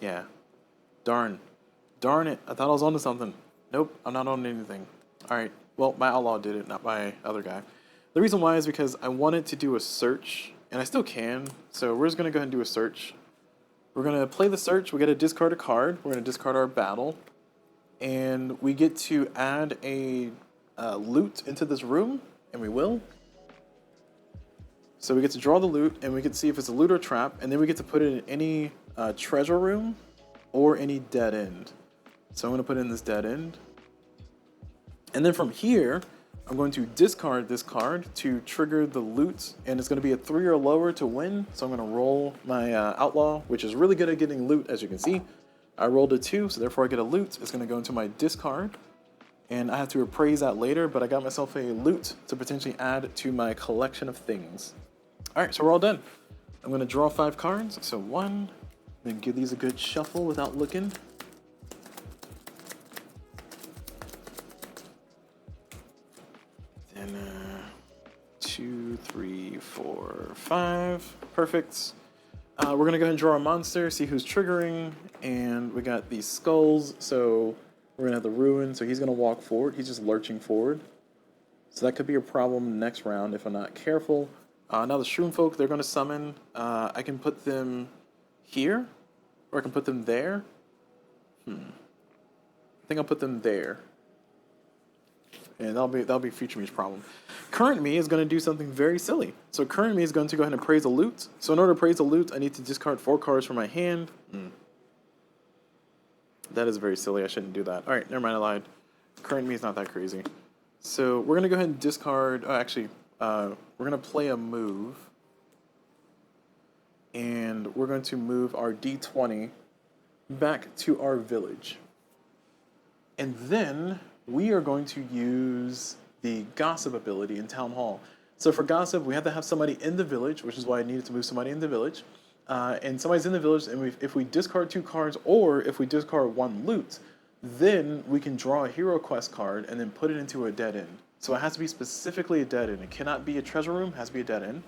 Yeah. Darn it, I thought I was onto something. Nope, I'm not on anything. Alright, well, my outlaw did it, not my other guy. The reason why is because I wanted to do a search, and I still can, so we're just going to go ahead and do a search. We're going to play the search, we get to discard a card, we're going to discard our battle, and we get to add a loot into this room, and we will. So we get to draw the loot, and we get to see if it's a loot or trap, and then we get to put it in any treasure room or any dead end. So I'm going to put in this dead end. And then from here, I'm going to discard this card to trigger the loot, and it's going to be a 3 or lower to win. So I'm going to roll my outlaw, which is really good at getting loot, as you can see. I rolled a 2, so therefore I get a loot. It's going to go into my discard, and I have to appraise that later, but I got myself a loot to potentially add to my collection of things. All right, so we're all done. I'm going to draw 5 cards. So 1, then give these a good shuffle without looking. And 2, 3, 4, 5. Perfect. We're going to go ahead and draw a monster, see who's triggering. And we got these skulls. So we're going to have the ruin. So he's going to walk forward. He's just lurching forward. So that could be a problem next round if I'm not careful. Now the Shroom folk, they're going to summon. I can put them here, or I can put them there. I think I'll put them there. And that'll be future me's problem. Current me is going to do something very silly. So current me is going to go ahead and appraise a loot. So in order to appraise a loot, I need to discard 4 cards from my hand. That is very silly. I shouldn't do that. All right, never mind. I lied. Current me is not that crazy. So we're going to go ahead and discard. Oh, actually, we're going to play a move. And we're going to move our D20 back to our village. And then we are going to use the gossip ability in Town Hall. So for gossip, we have to have somebody in the village, which is why I needed to move somebody in the village. And somebody's in the village, and if we discard 2 cards, or if we discard 1 loot, then we can draw a hero quest card and then put it into a dead end. So it has to be specifically a dead end. It cannot be a treasure room, it has to be a dead end.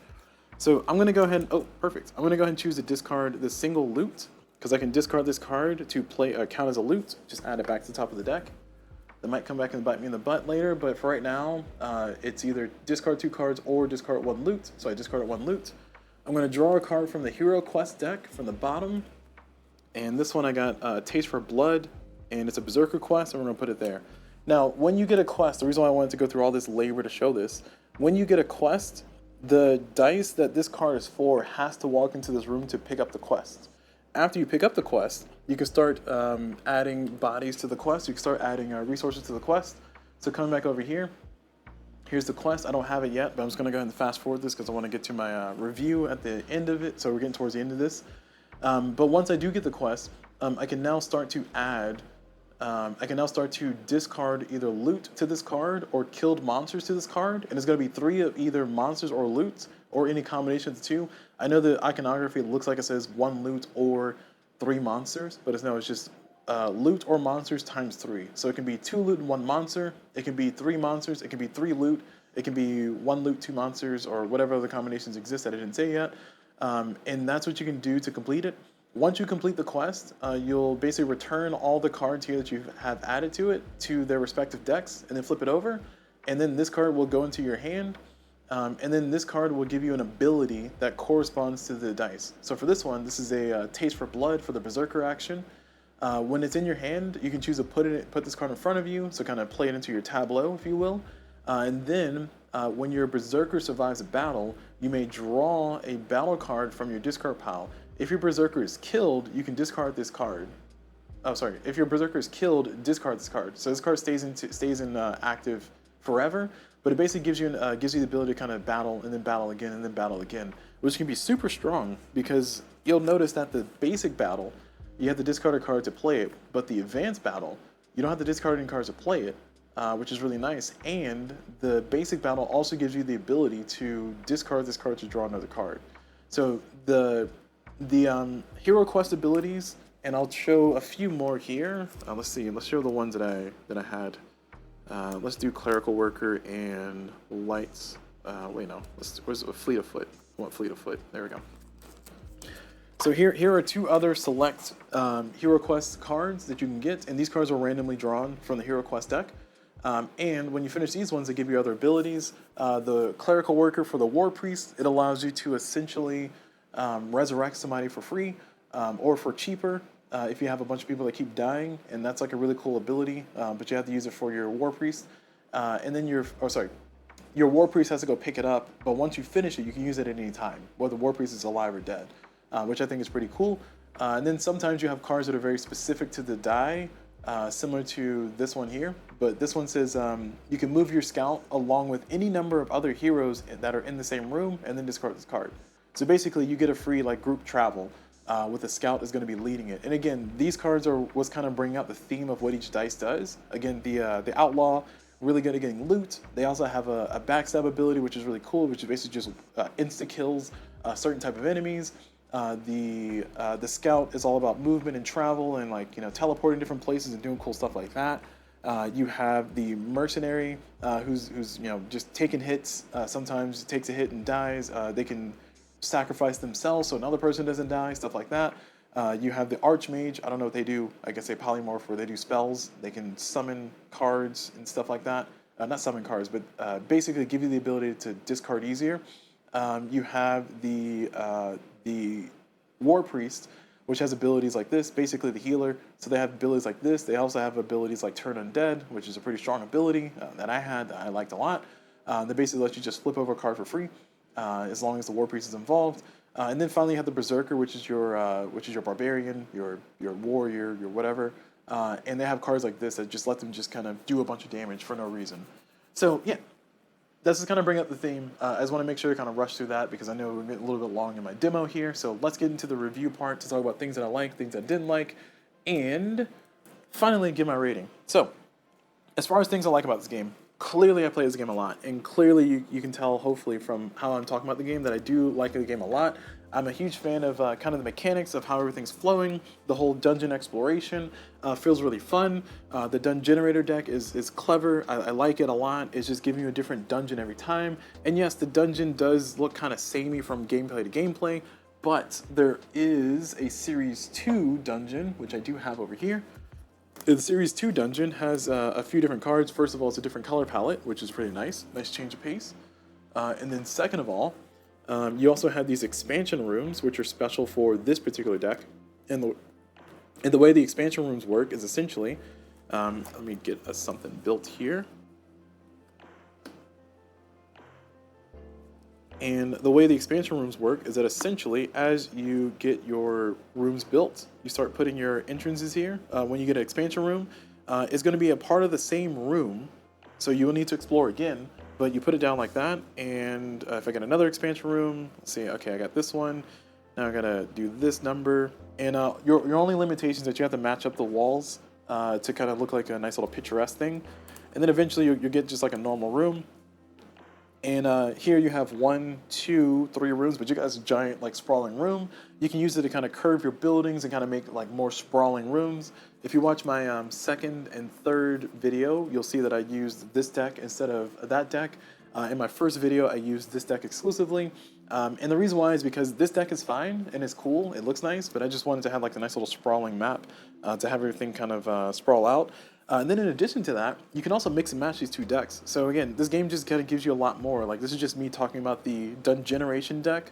So I'm going to go ahead and, oh, perfect. I'm going to go ahead and choose to discard the single loot, because I can discard this card to count as a loot, just add it back to the top of the deck. That might come back and bite me in the butt later, but for right now, it's either discard 2 cards or discard 1 loot. So I discarded 1 loot. I'm going to draw a card from the Hero Quest deck from the bottom. And this one I got Taste for Blood, and it's a Berserker quest, and we're going to put it there. Now, when you get a quest, the reason why I wanted to go through all this labor to show this, when you get a quest, the dice that this card is for has to walk into this room to pick up the quest. After you pick up the quest, you can start adding bodies to the quest. You can start adding resources to the quest. So coming back over here, here's the quest. I don't have it yet, but I'm just going to go ahead and fast forward this because I want to get to my review at the end of it. So we're getting towards the end of this. But once I do get the quest, I can now start to add, I can now start to discard either loot to this card or killed monsters to this card. And it's going to be 3 of either monsters or loot, or any combination of the two. I know the iconography looks like it says 1 loot or 3 monsters, but it's just loot or monsters times 3. So it can be 2 loot and 1 monster, it can be 3 monsters, it can be 3 loot, it can be 1 loot, 2 monsters, or whatever other combinations exist that I didn't say yet. And that's what you can do to complete it. Once you complete the quest, you'll basically return all the cards here that you have added to it to their respective decks, and then flip it over. And then this card will go into your hand, and then this card will give you an ability that corresponds to the dice. So for this one, this is a Taste for Blood for the Berserker action. When it's in your hand, you can choose to put this card in front of you, so kind of play it into your tableau, if you will. And then, when your Berserker survives a battle, you may draw a battle card from your discard pile. If your Berserker is killed, you can discard this card. Oh, sorry. If your Berserker is killed, discard this card. So this card stays in active forever, but it basically gives you the ability to kind of battle and then battle again and then battle again, which can be super strong because you'll notice that the basic battle, you have to discard a card to play it, but the advanced battle, you don't have to discard any cards to play it, which is really nice. And the basic battle also gives you the ability to discard this card to draw another card. So the hero quest abilities, and I'll show a few more here. Let's see. Let's show the ones that I had. Let's do clerical worker and lights. Wait, no. Where's fleet of foot? I want fleet of foot. There we go. So here are 2 other select hero quest cards that you can get, and these cards are randomly drawn from the hero quest deck. And when you finish these ones, they give you other abilities. The clerical worker for the war priest, it allows you to essentially resurrect somebody for free or for cheaper if you have a bunch of people that keep dying, and that's like a really cool ability, but you have to use it for your war priest. And then your war priest has to go pick it up, but once you finish it, you can use it at any time, whether the war priest is alive or dead, which I think is pretty cool. And then sometimes you have cards that are very specific to the die, similar to this one here, but this one says you can move your scout along with any number of other heroes that are in the same room and then discard this card. So basically you get a free like group travel with a scout is going to be leading it. And again, these cards are what's kind of bringing out the theme of what each dice does. Again, the outlaw, really good at getting loot. They also have a backstab ability, which is really cool, which is basically just insta kills certain type of enemies. The scout is all about movement and travel and teleporting different places and doing cool stuff like that. You have the mercenary who's just taking hits. Sometimes takes a hit and dies. They can sacrifice themselves so another person doesn't die, stuff like that. You have the archmage. I don't know what they do. I guess they polymorph where they do spells. They can summon cards and stuff like that. Not summon cards, but basically give you the ability to discard easier. You have the war priest, which has abilities like this, basically the healer. So they have abilities like this. They also have abilities like turn undead, which is a pretty strong ability that I liked a lot. They basically let you just flip over a card for free, as long as the war priest is involved. And then finally you have the berserker, which is your barbarian, your warrior, your whatever. And they have cards like this that just let them just kind of do a bunch of damage for no reason. So yeah, that's just kind of bring up the theme. I just want to make sure to kind of rush through that because I know we're getting a little bit long in my demo here. So let's get into the review part to talk about things that I like, things I didn't like, and finally give my rating. So as far as things I like about this game, clearly I play this game a lot, and clearly you can tell, hopefully, from how I'm talking about the game that I do like the game a lot. I'm a huge fan of kind of the mechanics of how everything's flowing. The whole dungeon exploration feels really fun. The Dungenerator deck is clever. I like it a lot. It's just giving you a different dungeon every time. And yes, the dungeon does look kind of samey from gameplay to gameplay, but there is a Series 2 dungeon, which I do have over here. The Series 2 dungeon has a few different cards. First of all, it's a different color palette, which is pretty nice. Nice change of pace. And then second of all, you also have these expansion rooms, which are special for this particular deck. And the way the expansion rooms work is essentially, let me get us something built here. And the way the expansion rooms work is that essentially, as you get your rooms built, you start putting your entrances here. When you get an expansion room, it's going to be a part of the same room, so you will need to explore again. But you put it down like that, and if I get another expansion room, let's see, okay, I got this one. Now I gotta do this number, and your only limitations is that you have to match up the walls to kind of look like a nice little picturesque thing, and then eventually you get just like a normal room. And here you have 1, 2, 3 rooms, but you got this giant, like, sprawling room. You can use it to kind of curve your buildings and kind of make, like, more sprawling rooms. If you watch my second and third video, you'll see that I used this deck instead of that deck. In my first video, I used this deck exclusively. And the reason why is because this deck is fine and it's cool, it looks nice, but I just wanted to have, like, a nice little sprawling map to have everything kind of sprawl out. And then in addition to that, you can also mix and match these two decks. So again, this game just kind of gives you a lot more. Like, this is just me talking about the Dungeneration deck,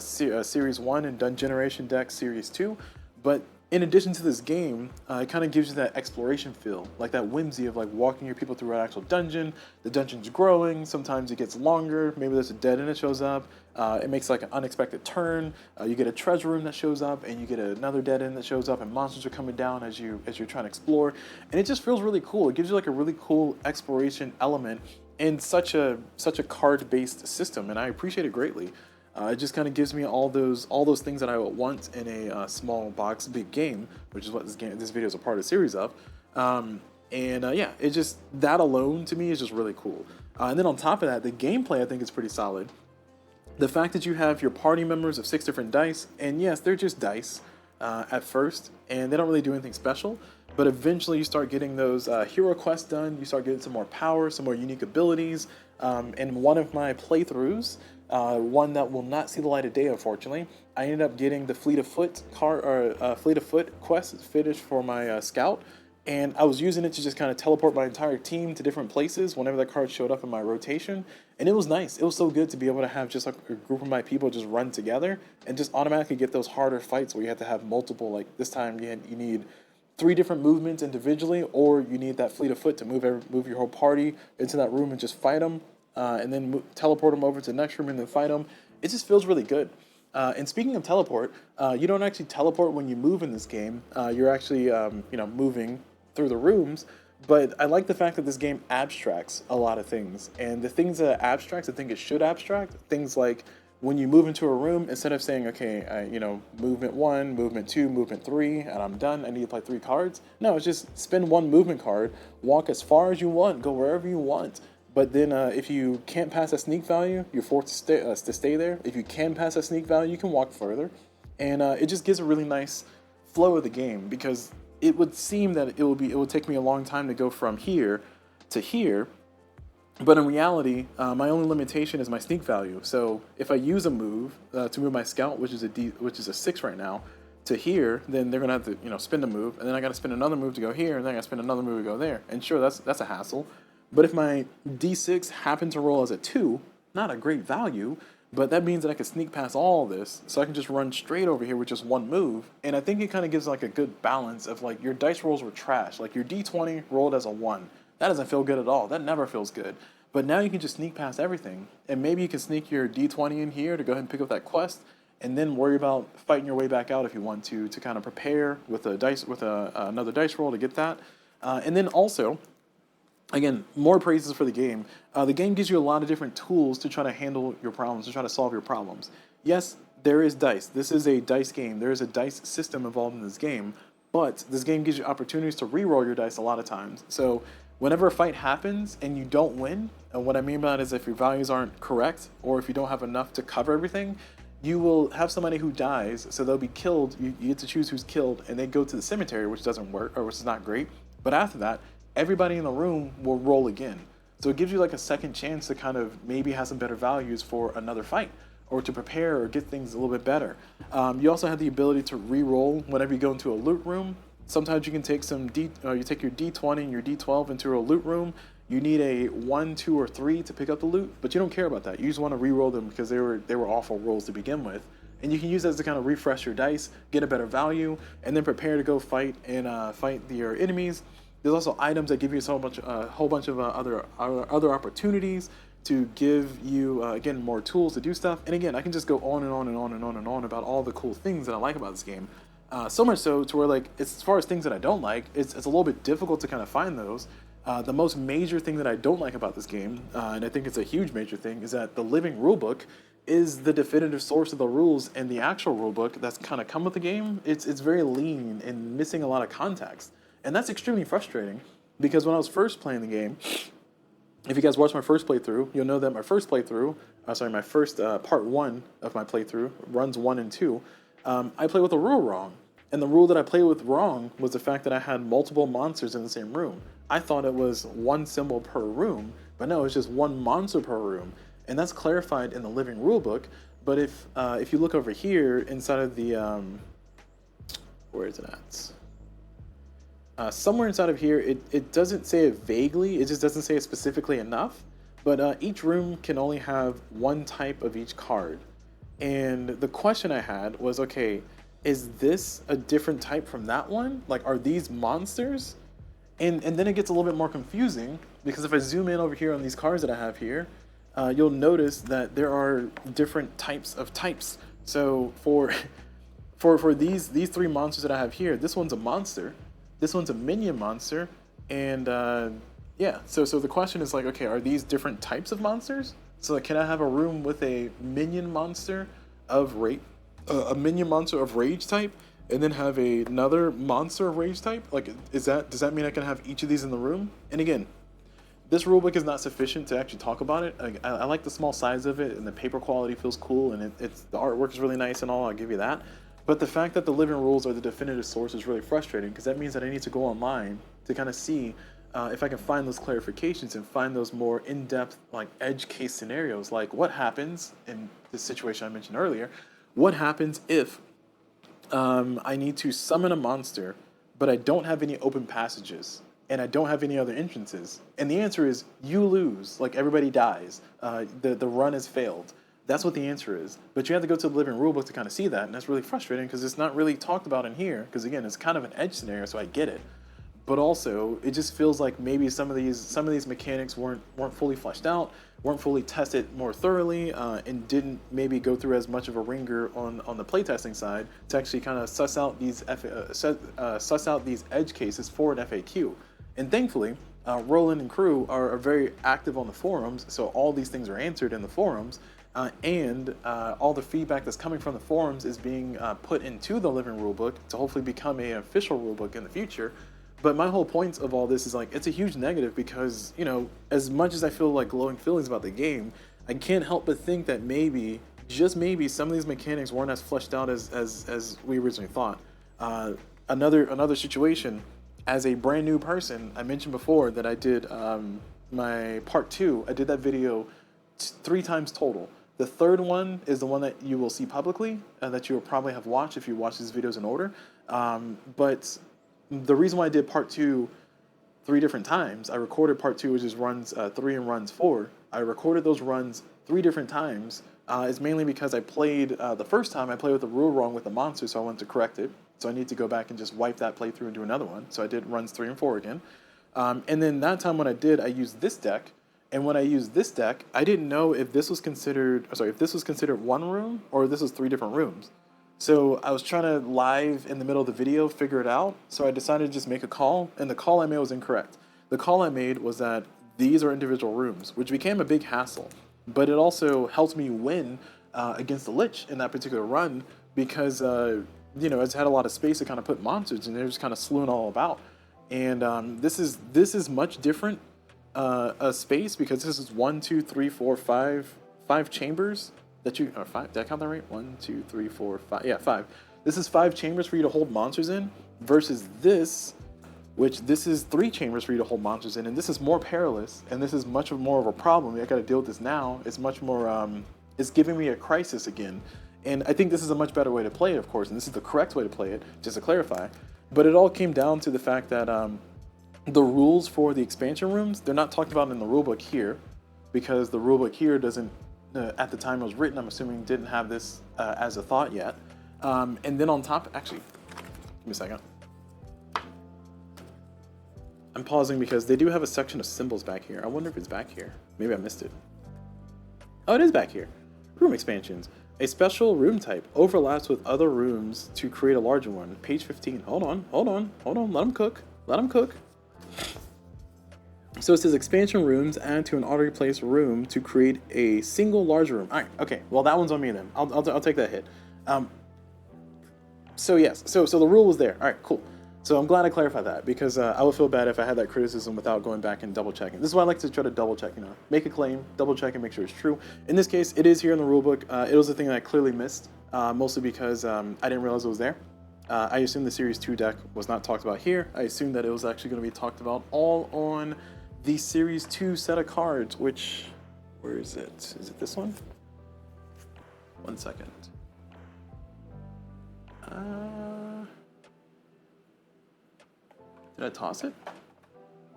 Series 1, and Dungeneration deck, Series 2. But in addition to this game, it kind of gives you that exploration feel, like that whimsy of, like, walking your people through an actual dungeon. The dungeon's growing, sometimes it gets longer, maybe there's a dead end that shows up. It makes, like, an unexpected turn. You get a treasure room that shows up, and you get another dead end that shows up, and monsters are coming down as you're trying to explore. And it just feels really cool. It gives you, like, a really cool exploration element in such a card-based system, and I appreciate it greatly. It just kind of gives me all those things that I would want in a small box, big game, which is what this video is a part of the series of. Yeah, it just, that alone to me is just really cool. And then on top of that, the gameplay I think is pretty solid. The fact that you have your party members of 6 different dice, and yes, they're just dice at first, and they don't really do anything special, but eventually you start getting those hero quests done, you start getting some more power, some more unique abilities. In one of my playthroughs, one that will not see the light of day, unfortunately, I ended up getting the Fleet of Foot quest finished for my scout, and I was using it to just kind of teleport my entire team to different places whenever that card showed up in my rotation, and it was nice. It was so good to be able to have just like a group of my people just run together and just automatically get those harder fights where you have to have multiple, like this time you need 3 different movements individually, or you need that Fleet of Foot to move your whole party into that room and just fight them. And then teleport them over to the next room and then fight them. It just feels really good. And speaking of teleport, you don't actually teleport when you move in this game. You're actually, moving through the rooms. But I like the fact that this game abstracts a lot of things. And the things that it abstracts, I think it should abstract. Things like when you move into a room, instead of saying, okay, movement 1, movement 2, movement 3, and I'm done, I need to play 3 cards. No, it's just spend 1 movement card, walk as far as you want, go wherever you want. But then if you can't pass a sneak value, you're forced to stay there. If you can pass a sneak value, you can walk further. And it just gives a really nice flow of the game, because it would seem that it would take me a long time to go from here to here. But in reality, my only limitation is my sneak value. So if I use a move to move my scout, which is a 6 right now, to here, then they're gonna have to spend a move, and then I gotta spend another move to go here, and then I gotta spend another move to go there. And sure, that's a hassle. But if my D6 happened to roll as a 2, not a great value, but that means that I can sneak past all this, so I can just run straight over here with just 1 move. And I think it kind of gives like a good balance of, like, your dice rolls were trash. Like your D20 rolled as a 1. That doesn't feel good at all. That never feels good. But now you can just sneak past everything. And maybe you can sneak your D20 in here to go ahead and pick up that quest, and then worry about fighting your way back out if you want to kind of prepare with another dice roll to get that. And then also, again, more praises for the game. The game gives you a lot of different tools to try to handle your problems, to try to solve your problems. Yes, there is dice. This is a dice game. There is a dice system involved in this game, but this game gives you opportunities to re-roll your dice a lot of times. So whenever a fight happens and you don't win, and what I mean by that is if your values aren't correct, or if you don't have enough to cover everything, you will have somebody who dies, so they'll be killed. You get to choose who's killed, and they go to the cemetery, which doesn't work, or which is not great. But after that, everybody in the room will roll again. So it gives you like a second chance to kind of maybe have some better values for another fight, or to prepare or get things a little bit better. You also have the ability to re-roll whenever you go into a loot room. Sometimes you can take you take your D20 and your D12 into a loot room. You need a 1, 2, or 3 to pick up the loot, but you don't care about that. You just want to re-roll them because they were awful rolls to begin with. And you can use that to kind of refresh your dice, get a better value, and then prepare to go fight your enemies. There's also items that give you a whole bunch of other opportunities to give you again more tools to do stuff. And again, I can just go on and on and on and on and on about all the cool things that I like about this game. So much so to where, like, as far as things that I don't like, it's a little bit difficult to kind of find those. The most major thing that I don't like about this game, and I think it's a huge major thing, is that the living rulebook is the definitive source of the rules, and the actual rulebook that's kind of come with the game, it's very lean and missing a lot of context. And that's extremely frustrating, because when I was first playing the game, if you guys watched my first playthrough, you'll know that my first playthrough, my first part 1 of my playthrough, runs 1 and 2, I played with a rule wrong. And the rule that I played with wrong was the fact that I had multiple monsters in the same room. I thought it was one symbol per room, but no, it's just one monster per room. And that's clarified in the living rulebook. But if you look over here inside of the, where is it at? Somewhere inside of here, it doesn't say it vaguely, it just doesn't say it specifically enough. But each room can only have one type of each card. And the question I had was, okay, is this a different type from that one? Like, are these monsters? And then it gets a little bit more confusing, because if I zoom in over here on these cards that I have here, you'll notice that there are different types of types. So for these 3 monsters that I have here, this one's a monster, this one's a minion monster, and yeah. So the question is like, okay, are these different types of monsters? So like, can I have a room with a minion monster of rage type, and then have another monster of rage type? Like, does that mean I can have each of these in the room? And again, this rulebook is not sufficient to actually talk about it. I like the small size of it, and the paper quality feels cool, and the artwork is really nice and all, I'll give you that. But the fact that the living rules are the definitive source is really frustrating, because that means that I need to go online to kind of see if I can find those clarifications and find those more in-depth, like, edge case scenarios. Like, what happens in this situation I mentioned earlier? What happens if I need to summon a monster, but I don't have any open passages, and I don't have any other entrances? And the answer is, you lose. Like, everybody dies. The run has failed. That's what the answer is. But you have to go to the living rulebook to kind of see that, and that's really frustrating, because it's not really talked about in here, because again, it's kind of an edge scenario, so I get it. But also, it just feels like maybe some of these mechanics weren't fully fleshed out, weren't fully tested more thoroughly, and didn't maybe go through as much of a ringer on the playtesting side to actually kind of suss out these edge cases for an FAQ. And thankfully, Roland and crew are very active on the forums, so all these things are answered in the forums, and all the feedback that's coming from the forums is being put into the living rulebook to hopefully become an official rulebook in the future. But my whole point of all this is, like, it's a huge negative, because, you know, as much as I feel like glowing feelings about the game, I can't help but think that maybe, just maybe, some of these mechanics weren't as fleshed out as we originally thought. Another situation, as a brand new person, I mentioned before that I did my part 2. I did that video 3 times total. The third one is the one that you will see publicly, that you will probably have watched if you watch these videos in order. But the reason why I did part 2 3 different times, I recorded part 2, which is runs 3 and runs 4. I recorded those runs 3 different times, is mainly because I played, the first time I played with the rule wrong with the monster, so I wanted to correct it. So I need to go back and just wipe that playthrough and do another one. So I did runs 3 and 4 again. And then that time when I did, I used this deck. And when I used this deck, I didn't know if this was considered, if this was considered one room or if this was 3 different rooms. So I was trying to live in the middle of the video figure it out. So I decided to just make a call, and the call I made was incorrect. The call I made was that these are individual rooms, which became a big hassle. But it also helped me win against the Lich in that particular run, because you know, it's had a lot of space to kind of put monsters, and they're just kind of slewing all about. And this is much different a space, because this is 1, 2, 3, 4, 5 chambers that you, or 5, did I count that right? 1, 2, 3, 4, 5, yeah, 5. This is 5 chambers for you to hold monsters in, versus this, which this is 3 chambers for you to hold monsters in, and this is more perilous, and this is much more of a problem. I gotta deal with this now. It's much more, it's giving me a crisis again. And I think this is a much better way to play it, of course, and this is the correct way to play it, just to clarify. But it all came down to the fact that the rules for the expansion rooms, they're not talked about in the rulebook here, because the rulebook here doesn't, at the time it was written, I'm assuming didn't have this as a thought yet. And then on top, actually, give me a second. I'm pausing because they do have a section of symbols back here. I wonder if it's back here. Maybe I missed it. Oh, it is back here. Room expansions. A special room type overlaps with other rooms to create a larger one. Page 15. Hold on. Let them cook. So it says expansion rooms add to an already placed room to create a single larger room. All right, okay. Well, that one's on me then. I'll take that hit. So yes, so the rule was there. All right, cool. So I'm glad I clarified that, because I would feel bad if I had that criticism without going back and double checking. This is why I like to try to double check, make a claim, double check and make sure it's true. In this case, it is here in the rulebook. It was a thing that I clearly missed, mostly because I didn't realize it was there. I assumed the Series 2 deck was not talked about here. I assumed that it was actually going to be talked about all on the Series 2 set of cards, which, where is it? Is it this one? 1 second. Did I toss it?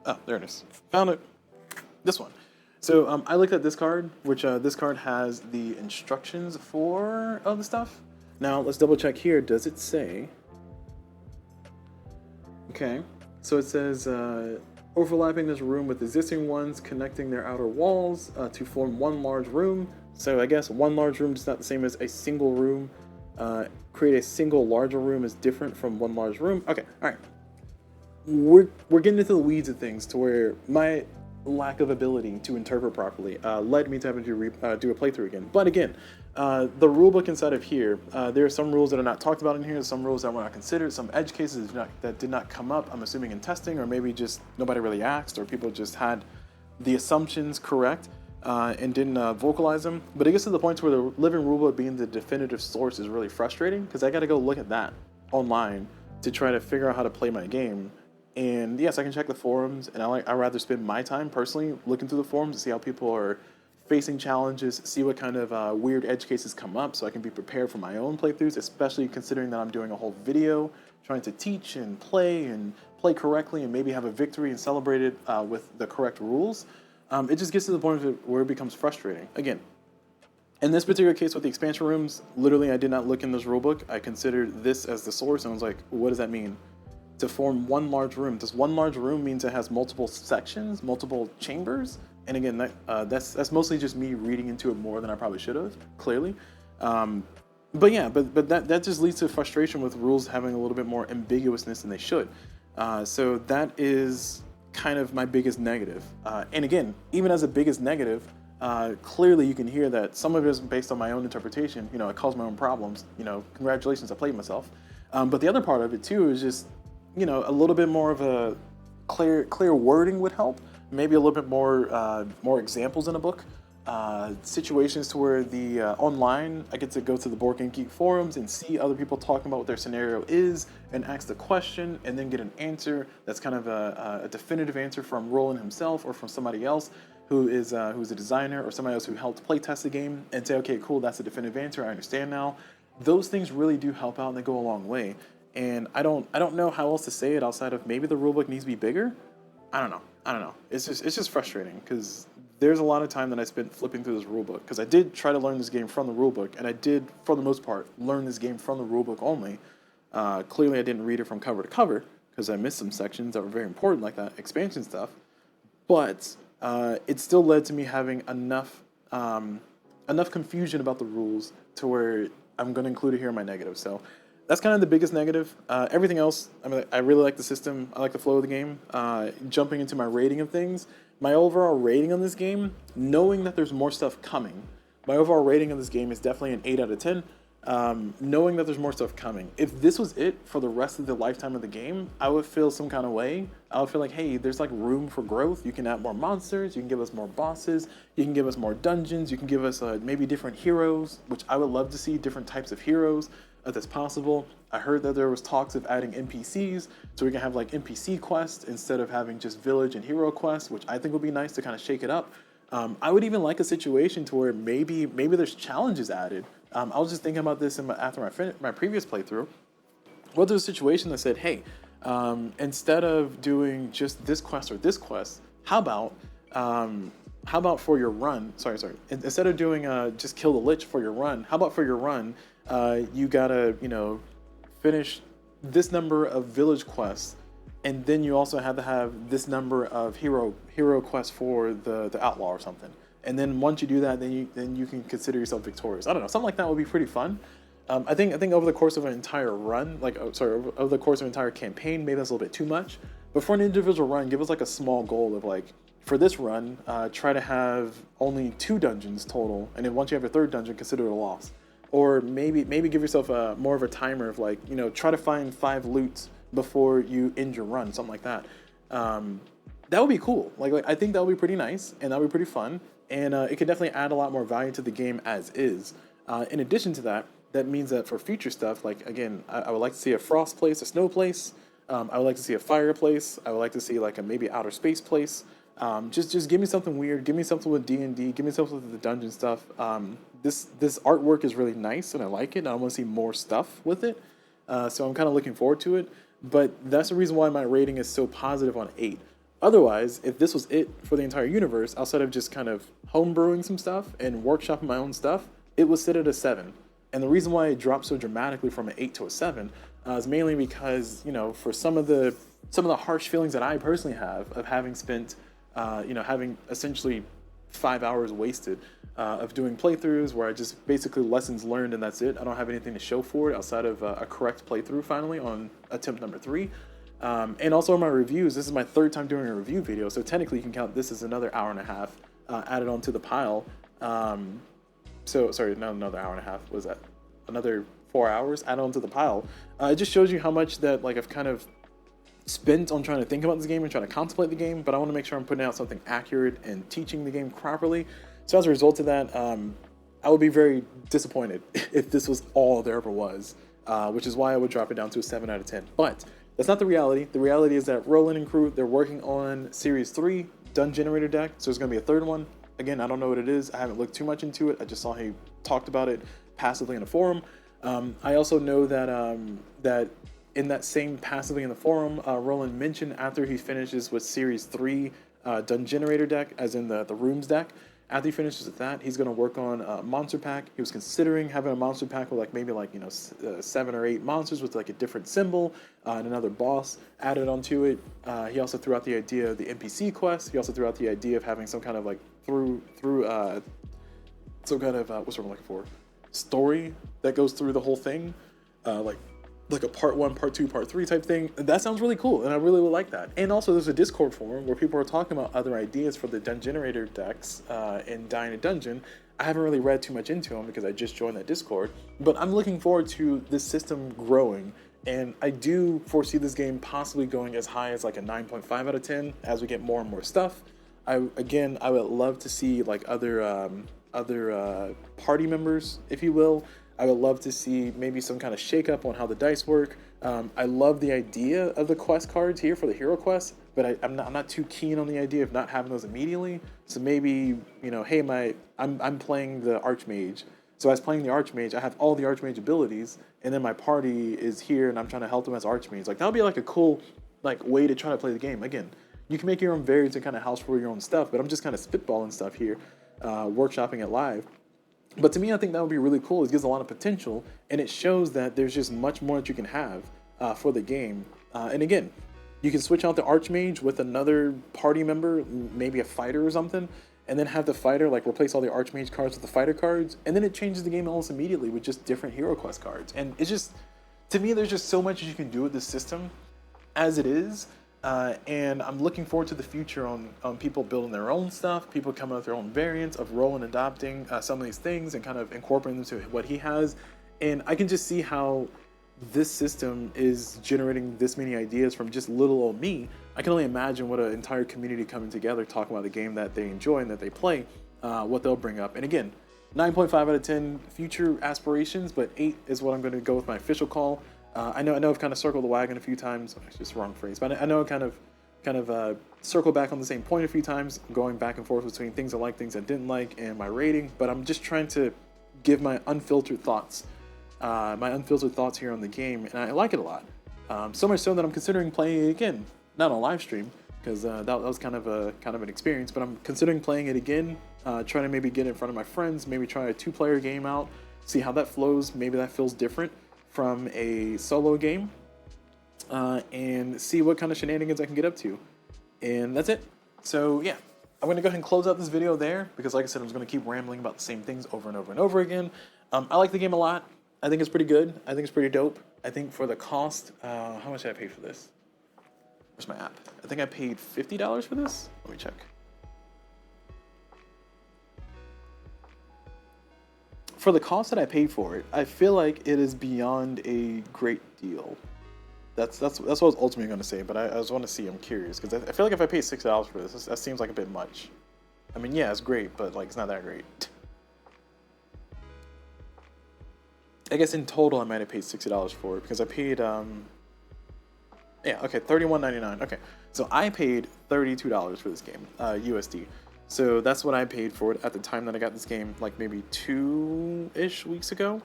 Oh, there it is. Found it. This one. So I looked at this card, which this card has the instructions for all the stuff. Now let's double check here. Does it say? Okay. So it says overlapping this room with existing ones, connecting their outer walls to form one large room. So I guess one large room is not the same as a single room. Create a single larger room is different from one large room. Okay. All right. We're getting into the weeds of things to where my lack of ability to interpret properly led me to having to do a playthrough again. But again, the rulebook inside of here, there are some rules that are not talked about in here, some rules that were not considered, some edge cases that did not come up, I'm assuming in testing, or maybe just nobody really asked, or people just had the assumptions correct and didn't vocalize them. But it gets to the point where the living rulebook being the definitive source is really frustrating, because I got to go look at that online to try to figure out how to play my game. And yes, I can check the forums, and I'd rather spend my time personally looking through the forums to see how people are facing challenges, see what kind of weird edge cases come up, so I can be prepared for my own playthroughs, especially considering that I'm doing a whole video trying to teach and play correctly and maybe have a victory and celebrate it with the correct rules. It just gets to the point where it becomes frustrating. Again, in this particular case with the expansion rooms, literally I did not look in this rulebook. I considered this as the source, and I was like, what does that mean? To form one large room. Does one large room means it has multiple sections, multiple chambers? And again, that's mostly just me reading into it more than I probably should have, clearly. But yeah, but that just leads to frustration with rules having a little bit more ambiguousness than they should. So that is kind of my biggest negative. And again, even as a biggest negative, clearly you can hear that some of it is based on my own interpretation. I caused my own problems. Congratulations, I played myself. But the other part of it too is just, a little bit more of a clear wording would help. Maybe a little bit more examples in a book. Situations to where the online, I get to go to the Board Game Geek forums and see other people talking about what their scenario is and ask the question and then get an answer that's kind of a definitive answer from Roland himself or from somebody else who's a designer or somebody else who helped play test the game and say, okay, cool, that's a definitive answer, I understand now. Those things really do help out and they go a long way. And I don't know how else to say it outside of maybe the rulebook needs to be bigger. I don't know. It's just frustrating because there's a lot of time that I spent flipping through this rulebook because I did try to learn this game from the rulebook, and I did, for the most part, learn this game from the rulebook only. Clearly, I didn't read it from cover to cover because I missed some sections that were very important, like that expansion stuff. But it still led to me having enough confusion about the rules to where I'm going to include it here in my negative. So that's kind of the biggest negative. Everything else, I really like the system. I like the flow of the game. Jumping into my rating of things, my overall rating on this game, knowing that there's more stuff coming, my overall rating of this game is definitely an 8 out of 10. Knowing that there's more stuff coming. If this was it for the rest of the lifetime of the game, I would feel some kind of way. I would feel like, hey, there's like room for growth. You can add more monsters. You can give us more bosses. You can give us more dungeons. You can give us maybe different heroes, which I would love to see different types of heroes if that's possible. I heard that there was talks of adding NPCs, so we can have like NPC quests instead of having just village and hero quests, which I think would be nice to kind of shake it up. I would even like a situation to where maybe there's challenges added. I was just thinking about this after my previous playthrough. What there's a situation that said, hey, instead of doing just this quest or this quest, how about for your run? Sorry. Instead of doing just kill the lich for your run, how about for your run, you gotta finish this number of village quests, and then you also have to have this number of hero quests for the outlaw or something. And then once you do that, then you can consider yourself victorious. I don't know, something like that would be pretty fun. I think over the course of an entire run, over the course of an entire campaign, maybe that's a little bit too much. But for an individual run, give us like a small goal of like, for this run, try to have only 2 dungeons total, and then once you have your 3rd dungeon, consider it a loss. Or maybe give yourself more of a timer of like, try to find 5 loots before you end your run, something like that. That would be cool. Like I think that would be pretty nice, and that would be pretty fun, and it could definitely add a lot more value to the game as is. In addition to that, that means that for future stuff, like again, I would like to see a frost place, a snow place. I would like to see a fireplace. I would like to see like a maybe outer space place. Just give me something weird. Give me something with D&D. Give me something with the dungeon stuff. This artwork is really nice and I like it. And I want to see more stuff with it. So I'm kind of looking forward to it. But that's the reason why my rating is so positive on 8. Otherwise, if this was it for the entire universe, outside of just kind of homebrewing some stuff and workshopping my own stuff, it would sit at a 7. And the reason why it dropped so dramatically from an 8 to a 7 is mainly because, you know, for some of the harsh feelings that I personally have of having spent, having essentially 5 hours wasted of doing playthroughs where I just basically lessons learned and that's it. I don't have anything to show for it outside of a correct playthrough finally on attempt number 3. And also in my reviews, this is my 3rd time doing a review video, so technically you can count this as another hour and a half added onto the pile. So sorry, not another hour and a half. What was that? Another 4 hours added onto the pile. It just shows you how much that like I've kind of spent on trying to think about this game and trying to contemplate the game, but I want to make sure I'm putting out something accurate and teaching the game properly. So as a result of that, I would be very disappointed if this was all there ever was, which is why I would drop it down to a 7 out of 10. But that's not the reality. The reality is that Roland and crew, they're working on Series 3 Dungenerator deck, so there's going to be a 3rd one. Again, I don't know what it is. I haven't looked too much into it. I just saw he talked about it passively in a forum. I also know that that in that same passively in the forum, Roland mentioned after he finishes with Series 3 Dungenerator deck, as in the Rooms deck, after he finishes with that, he's going to work on a monster pack. He was considering having a monster pack with like maybe like 7 or 8 monsters with like a different symbol and another boss added onto it. He also threw out the idea of the NPC quest. He also threw out the idea of having some kind of like through some kind of what's what I'm looking for, story that goes through the whole thing, like a part 1, part 2, part 3 type thing. That sounds really cool, and I really would like that. And also, there's a Discord forum where people are talking about other ideas for the Dungenerator decks in Dying a Dungeon. I haven't really read too much into them because I just joined that Discord, but I'm looking forward to this system growing, and I do foresee this game possibly going as high as like a 9.5 out of 10 as we get more and more stuff. I would love to see like other party members, if you will. I would love to see maybe some kind of shake-up on how the dice work. I love the idea of the quest cards here for the hero quests, but I'm not too keen on the idea of not having those immediately. So maybe, hey, I'm playing the Archmage. So as playing the Archmage, I have all the Archmage abilities, and then my party is here, and I'm trying to help them as Archmage. Like that would be like a cool way to try to play the game. Again, you can make your own variants and kind of house for your own stuff, but I'm just kind of spitballing stuff here, workshopping it live. But to me, I think that would be really cool. It gives a lot of potential, and it shows that there's just much more that you can have for the game. And again, you can switch out the Archmage with another party member, maybe a fighter or something, and then have the fighter like replace all the Archmage cards with the fighter cards, and then it changes the game almost immediately with just different hero quest cards. And it's just, to me, there's just so much you can do with this system as it is. And I'm looking forward to the future on people building their own stuff, people coming up with their own variants of Roland adopting some of these things and kind of incorporating them to what he has. And I can just see how this system is generating this many ideas from just little old me. I can only imagine what an entire community coming together, talking about the game that they enjoy and that they play, what they'll bring up. And again, 9.5 out of 10 future aspirations, but 8 is what I'm going to go with my official call. I know I've kind of circled the wagon a few times. It's just the wrong phrase, but I know I kind of circle back on the same point a few times, going back and forth between things I like, things I didn't like, and my rating. But I'm just trying to give my unfiltered thoughts here on the game, and I like it a lot. So much so that I'm considering playing it again, not on live stream, because that was kind of an experience. But I'm considering playing it again, trying to maybe get in front of my friends, maybe try a 2-player game out, see how that flows. Maybe that feels different from a solo game, and see what kind of shenanigans I can get up to. And that's it. So yeah, I'm going to go ahead and close out this video there, because like I said, I'm just going to keep rambling about the same things over and over and over again. I like the game a lot. I think it's pretty good. I think it's pretty dope. I think for the cost, how much did I pay for this? Where's my app? I think I paid $50 for this. Let me check. For the cost that I paid for it, I feel like it is beyond a great deal. That's what I was ultimately going to say, but I just want to see. I'm curious because I feel like if I pay $60 for this, that seems like a bit much. I mean, yeah, it's great, but like it's not that great. I guess in total I might have paid $60 for it because I paid yeah, okay, $31.99. Okay, so I paid $32 for this game, USD. So that's what I paid for it at the time that I got this game, like maybe 2-ish weeks ago.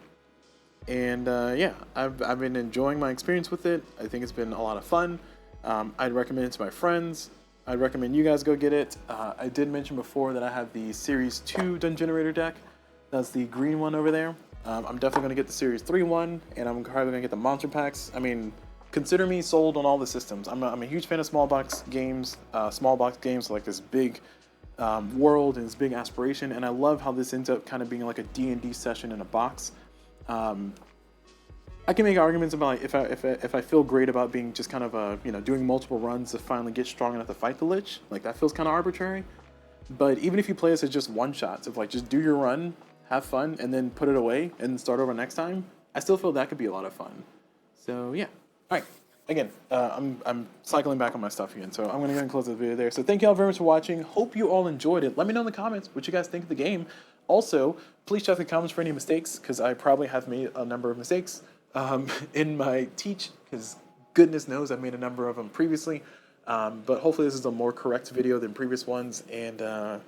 And yeah, I've been enjoying my experience with it. I think it's been a lot of fun. I'd recommend it to my friends. I'd recommend you guys go get it. I did mention before that I have the Series 2 Dungenerator deck. That's the green one over there. I'm definitely going to get the Series 3 one, and I'm probably going to get the monster packs. I mean, consider me sold on all the systems. I'm a huge fan of small box games like this big world and this big aspiration, and I love how this ends up kind of being like a D&D session in a box. I can make arguments about like, if I feel great about being just kind of doing multiple runs to finally get strong enough to fight the Lich, like that feels kind of arbitrary. But even if you play this as just one shots, of like just do your run, have fun, and then put it away and start over next time, I still feel that could be a lot of fun. So yeah, all right. Again, I'm cycling back on my stuff again, so I'm gonna go and close the video there. So thank you all very much for watching. Hope you all enjoyed it. Let me know in the comments what you guys think of the game. Also, please check the comments for any mistakes, because I probably have made a number of mistakes in my teach, because goodness knows I've made a number of them previously. But hopefully this is a more correct video than previous ones, and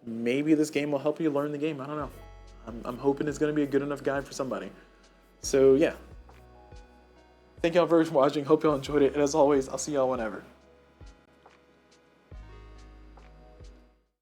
maybe this game will help you learn the game. I don't know. I'm hoping it's going to be a good enough guide for somebody. So yeah. Thank y'all very much for watching. Hope y'all enjoyed it. And as always, I'll see y'all whenever.